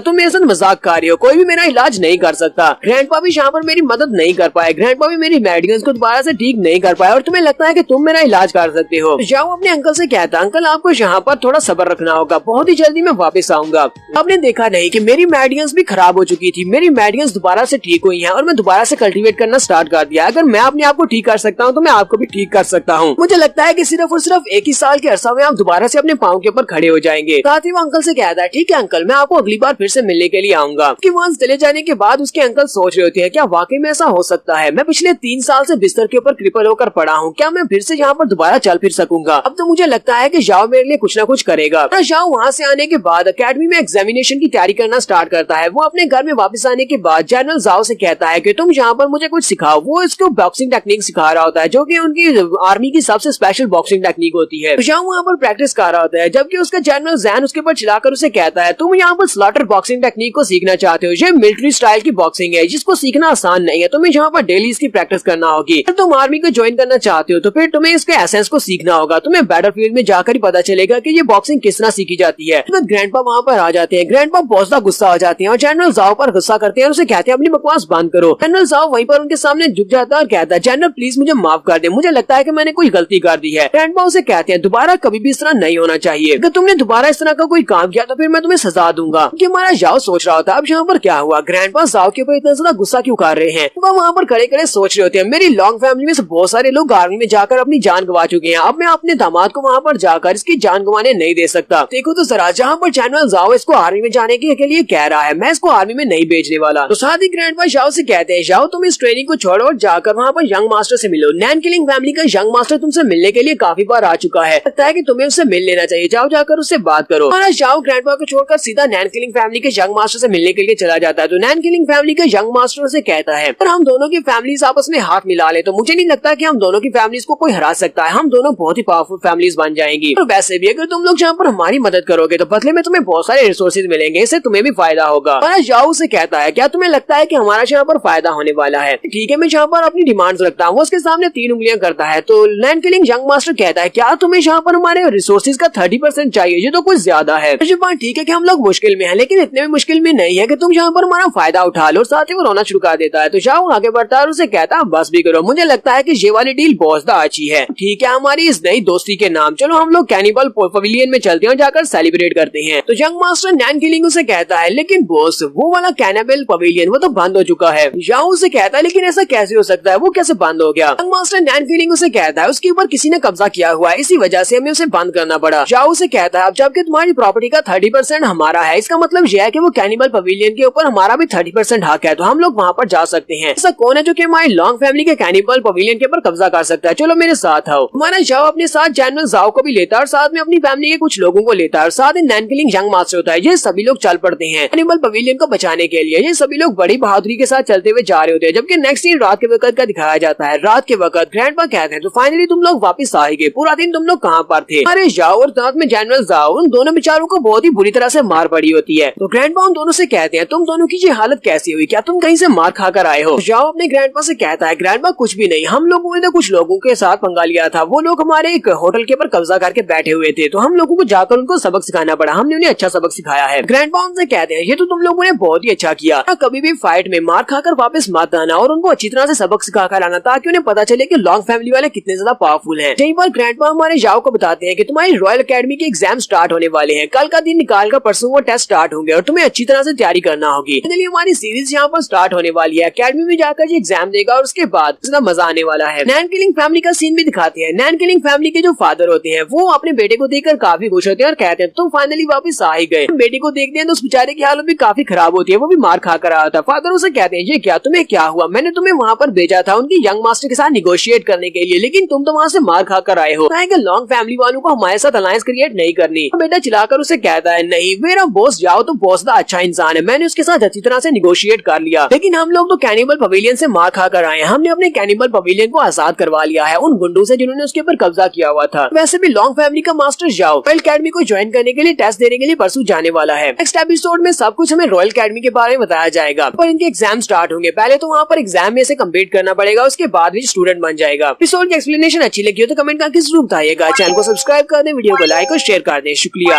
तुम मेरे साथ मजाक कर रहे हो, कोई भी मेरा इलाज नहीं कर सकता। ग्रैंडपा भी यहाँ पर मेरी मदद नहीं कर पाए, ग्रैंडपा भी मेरी मेडिकल्स को दोबारा से ठीक नहीं कर पाए और तुम्हें लगता है कि तुम मेरा इलाज कर सकते हो। जाओ अपने अंकल से कहता अंकल आपको यहाँ पर थोड़ा सब्र रखना होगा, बहुत ही जल्दी मैं वापस आऊंगा। आपने देखा नहीं कि मेरी मेडिकल्स भी खराब हो चुकी थी, मेरी मेडिकल्स दोबारा से ठीक हुई हैं और मैं दोबारा से कल्टीवेट करना स्टार्ट कर दिया। अगर मैं अपने आप को ठीक कर सकता हूँ तो मैं आपको भी ठीक कर सकता हूँ। मुझे लगता है कि सिर्फ और सिर्फ एक ही साल के अरसा में आप दोबारा से अपने पाँव के ऊपर खड़े हो जाएंगे। साथ ही वो अंकल से कहता है ठीक है अंकल मैं आपको अगली बार फिर से मिलने के लिए आऊंगा। वहाँ चले जाने के बाद उसके अंकल सोच रहे होते हैं क्या वाकई में ऐसा हो सकता है, मैं पिछले 3 साल से बिस्तर के ऊपर क्रिपल होकर पड़ा हूँ, क्या मैं फिर से यहाँ पर दोबारा चल फिर सकूंगा। अब तो मुझे लगता है कि जाओ मेरे लिए कुछ ना कुछ करेगा। जाओ वहाँ से आने के बाद अकेडमी में एग्जामिनेशन की तैयारी करना स्टार्ट करता है। वो अपने घर में वापस आने के बाद जनरल जाओ से कहता है कि तुम यहाँ पर मुझे कुछ सिखाओ। वो इसको बॉक्सिंग टेक्निक सिखा रहा होता है जो कि उनकी आर्मी की सबसे स्पेशल बॉक्सिंग टेक्निक होती है। जाओ वहाँ पर प्रैक्टिस कर रहा होता है जबकि उसका जनरल जैन उसके ऊपर चिल्लाकर उसे कहता है तुम यहाँ पर स्लॉटर बॉक्सिंग टेक्निक को सीखना चाहते हो, ये मिलिट्री स्टाइल की बॉक्सिंग है जिसको सीखना आसान नहीं है, तुम्हें यहाँ पर डेली इसकी प्रैक्टिस करना होगी। अगर तुम आर्मी को ज्वाइन करना चाहते हो तो फिर तुम्हें इसके एसेंस को सीखना होगा, तुम्हें बैटलफील्ड में जाकर ही पता चलेगा कि ये बॉक्सिंग किस तरह सीखी जाती है। तो ग्रैंडपा वहाँ पर आ जाते हैं। ग्रैंडपा बहुत ज्यादा गुस्सा हो जाते हैं और जनरल जाओ पर गुस्सा करते हैं और उसे कहते हैं अपनी बकवास बंद करो। जनरल जाओ वहीं पर उनके सामने झुक जाता है और कहता है जनरल प्लीज मुझे माफ कर दे, मुझे लगता है कि मैंने कोई गलती कर दी है। ग्रैंडपा उसे कहते हैं दोबारा कभी भी इस तरह नहीं होना चाहिए, अगर तुमने दोबारा इस तरह का कोई काम किया तो फिर मैं तुम्हें सजा दूंगा। क्योंकि हमारा जाओ सोच रहा होता है अब यहाँ पर क्या हुआ, ग्रैंडपा जाओ के ऊपर इतना ज्यादा गुस्सा क्यों कर रहे हैं। वो वहाँ पर खड़े खड़े सोच रहे होते हैं मेरी लॉन्ग फैमिली में से बहुत सारे लोग आर्मी में जाकर अपनी जान गंवा चुके हैं, अब मैं अपने दामाद को वहाँ पर जाकर इसकी जान गंवाने नहीं दे सकता। देखो तो जरा जहाँ पर जनरल जाओ इसको आर्मी में जाने के लिए कह रहा है, मैं इसको आर्मी में नहीं भेजने वाला। तो साथ ही ग्रैंडपा जाओ से कहते हैं जाओ तुम इस ट्रेनिंग को छोड़ो और जाकर वहाँ पर यंग मास्टर से मिलो। नैन किलिंग फैमिली का यंग मास्टर तुमसे मिलने के लिए काफी बार आ चुका है, लगता है कि तुम्हें उससे मिल लेना चाहिए, जाओ जाकर उससे बात करो। हमारा जाओ ग्रैंडपा को छोड़कर सीधा नैन किलिंग फैमिली के यंग मास्टर से मिलने के लिए चला जाता है। तो नैन किलिंग फैमिली का यंग मास्टर से कहता है पर हम दोनों की फैमिलीज आपस में हाथ मिला ले तो मुझे नहीं लगता कि हम दोनों की फैमिलीज को कोई हरा सकता है, हम दोनों बहुत ही पावरफुल फैमिलीज बन जाएंगी। और वैसे भी अगर तुम लोग जहाँ पर हमारी मदद करोगे तो बदले में तुम्हें बहुत सारे रिसोर्सेज मिलेंगे, इससे तुम्हें भी फायदा होगा। हमारा जाओ से कहता है क्या तुम्हें लगता है कि हमारा यहाँ पर फायदा होने वाला है, ठीक है मैं यहाँ पर अपनी डिमांड्स रखता हूँ। वो उसके सामने 3 उंगलियां करता है। तो नैन किलिंग यंग मास्टर कहता है क्या तुम्हें यहाँ पर हमारे रिसोर्सेज का 30% चाहिए, ये तो कुछ ज्यादा है। ठीक है कि हम लोग मुश्किल में हैं लेकिन इतने भी मुश्किल में नहीं है कि तुम यहाँ पर हमारा फायदा उठा लो। और साथ ही वो रोना शुरू कर देता है। तो जाओ आगे बढ़ता है और उसे कहता है बस भी करो, मुझे लगता है कि ये वाली डील बहुत ज्यादा अच्छी है, ठीक है हमारी इस नई दोस्ती के नाम चलो हम लोग कैनिबल पवेलियन में चलते हैं और जाकर सेलिब्रेट करते हैं। तो यंग मास्टर नैन किलिंग उसे कहता है लेकिन बॉस वो वाला कैनिबल पवेलियन वो तो बंद हो चुका है। जाओ उसे कहता है लेकिन ऐसा कैसे हो सकता है, वो कैसे बंद हो गया। यंग मास्टर नैन किलिंग उसे कहता है उसके ऊपर किसी ने कब्जा किया हुआ है, इसी वजह से हमें उसे बंद करना पड़ा। जाओ उसे कहता है अब जबकि तुम्हारी प्रॉपर्टी का 30% हमारा है, इसका मतलब यह है कि वो कैनिबल पवेलियन के ऊपर हमारा भी 30% हक है, तो हम लोग वहाँ पर जा सकते हैं। ऐसा कौन है जो कि हमारी लॉन्ग फैमिली के कैनिबल पवेलियन के ऊपर कब्जा कर सकता है, चलो मेरे साथ आओ। हमारा जाओ अपने साथ जनरल जाओ को भी लेता है और साथ में अपनी फैमिली के कुछ लोगों को लेता है और साथ ही नैन किलिंग यंग मास्टर होता है। ये सभी लोग चल पड़ते हैं कैनिबल पवेलियन को बचाने के लिए। ये सभी लोग बड़ी बहादुरी के साथ चलते हुए जा रहे होते हैं। जबकि नेक्स्ट सीन रात के वक्त का दिखाया जाता है। रात के वक्त ग्रैंडपा कहते हैं तो फाइनली तुम लोग वापस आ गए, पूरा दिन तुम लोग कहाँ पर थे। अरे जाओ और साथ में जनरल जाओ उन दोनों बेचारों को बहुत ही बुरी तरह से मार पड़ी होती है। तो ग्रैंडपा उन दोनों से कहते हैं तुम दोनों की ये हालत कैसी हुई, क्या तुम कहीं से मार खाकर आए हो। जाओ अपने ग्रैंडपा से कहता है ग्रैंडपा कुछ भी नहीं, हम लोगों ने तो कुछ लोगों के साथ पंगा लिया था, वो लोग हमारे एक होटल के ऊपर कब्जा करके बैठे हुए थे, तो हम लोगों को जाकर उनको सबक सिखाना पड़ा, हमने उन्हें अच्छा सबक सिखाया है। ग्रैंडपा उनसे कहते हैं ये तो तुम लोगों ने बहुत ही अच्छा किया, कभी भी फाइट में मार खाकर वापस मत आना और उनको अच्छी तरह से सबक सिखाकर आना ताकि उन्हें पता चले कि लॉन्ग फैमिली वाले कितने ज्यादा पावरफुल हैं। कई बार ग्रैंडपा हमारे जाओ को बताते हैं कि तुम्हारी रॉयल एकेडमी के एग्जाम स्टार्ट होने वाले हैं, कल का दिन निकाल कर परसों वो टेस्ट स्टार्ट होंगे और तुम्हें अच्छी तरह से तैयारी करना होगी। इसलिए हमारी सीरीज यहाँ पर स्टार्ट होने वाली है, एकेडमी में जाकर ये एग्जाम देगा और उसके बाद इतना मजा आने वाला है। नैन किलिंग फैमिली का सीन भी दिखाते हैं। नैन किलिंग फैमिली के जो फादर होते हैं वो अपने बेटे को देखकर काफी खुश होते हैं और कहते हैं तुम फाइनली वापस आ ही गए। बेटे को देखते हैं तो उस बेचारे की हालत भी काफी खराब होती है, वो भी मार खा कर आया था। फादर उसे कहते हैं ये क्या, तुम्हें क्या हुआ? मैंने तुम्हें वहाँ पर भेजा था उनके यंग मास्टर के साथ निगोशिएट करने के लिए, लेकिन तुम तो वहाँ से मार खा कर आए हो। लॉन्ग फैमिली वालों को हमारे साथ अलायंस क्रिएट नहीं करनी। बेटा चिल्लाकर उसे कहता है नहीं, मेरा बॉस जाओ तो बॉस तो अच्छा इंसान है, मैंने उसके साथ अच्छी तरह से निगोशिएट कर लिया, लेकिन हम लोग तो कैनिबल पवेलियन से मार खा कर आए हैं। हमने अपने कैनिबल पवेलियन को आजाद करवा लिया है उन गुंडों से जिन्होंने उसके ऊपर कब्जा किया हुआ था। वैसे भी लॉन्ग फैमिली का मास्टर जाओ रॉयल अकेडमी को ज्वाइन करने के लिए टेस्ट देने के लिए परसों जाने वाला है। नेक्स्ट एपिसोड में सब कुछ हमें रॉयल अकेडमी के बारे में बताया जाएगा, पर इनके एग्जाम स्टार्ट होंगे। पहले तो वहाँ पर एग्जाम में से कम्प्लीट करना पड़ेगा, उसके बाद भी स्टूडेंट बन जाएगा। एपिसोड की एक्सप्लेनेशन अच्छी लगी हो तो कमेंट करके जरूर बताइएगा। चैनल को सब्सक्राइब कर दें, वीडियो को लाइक और शेयर कर दें। शुक्रिया।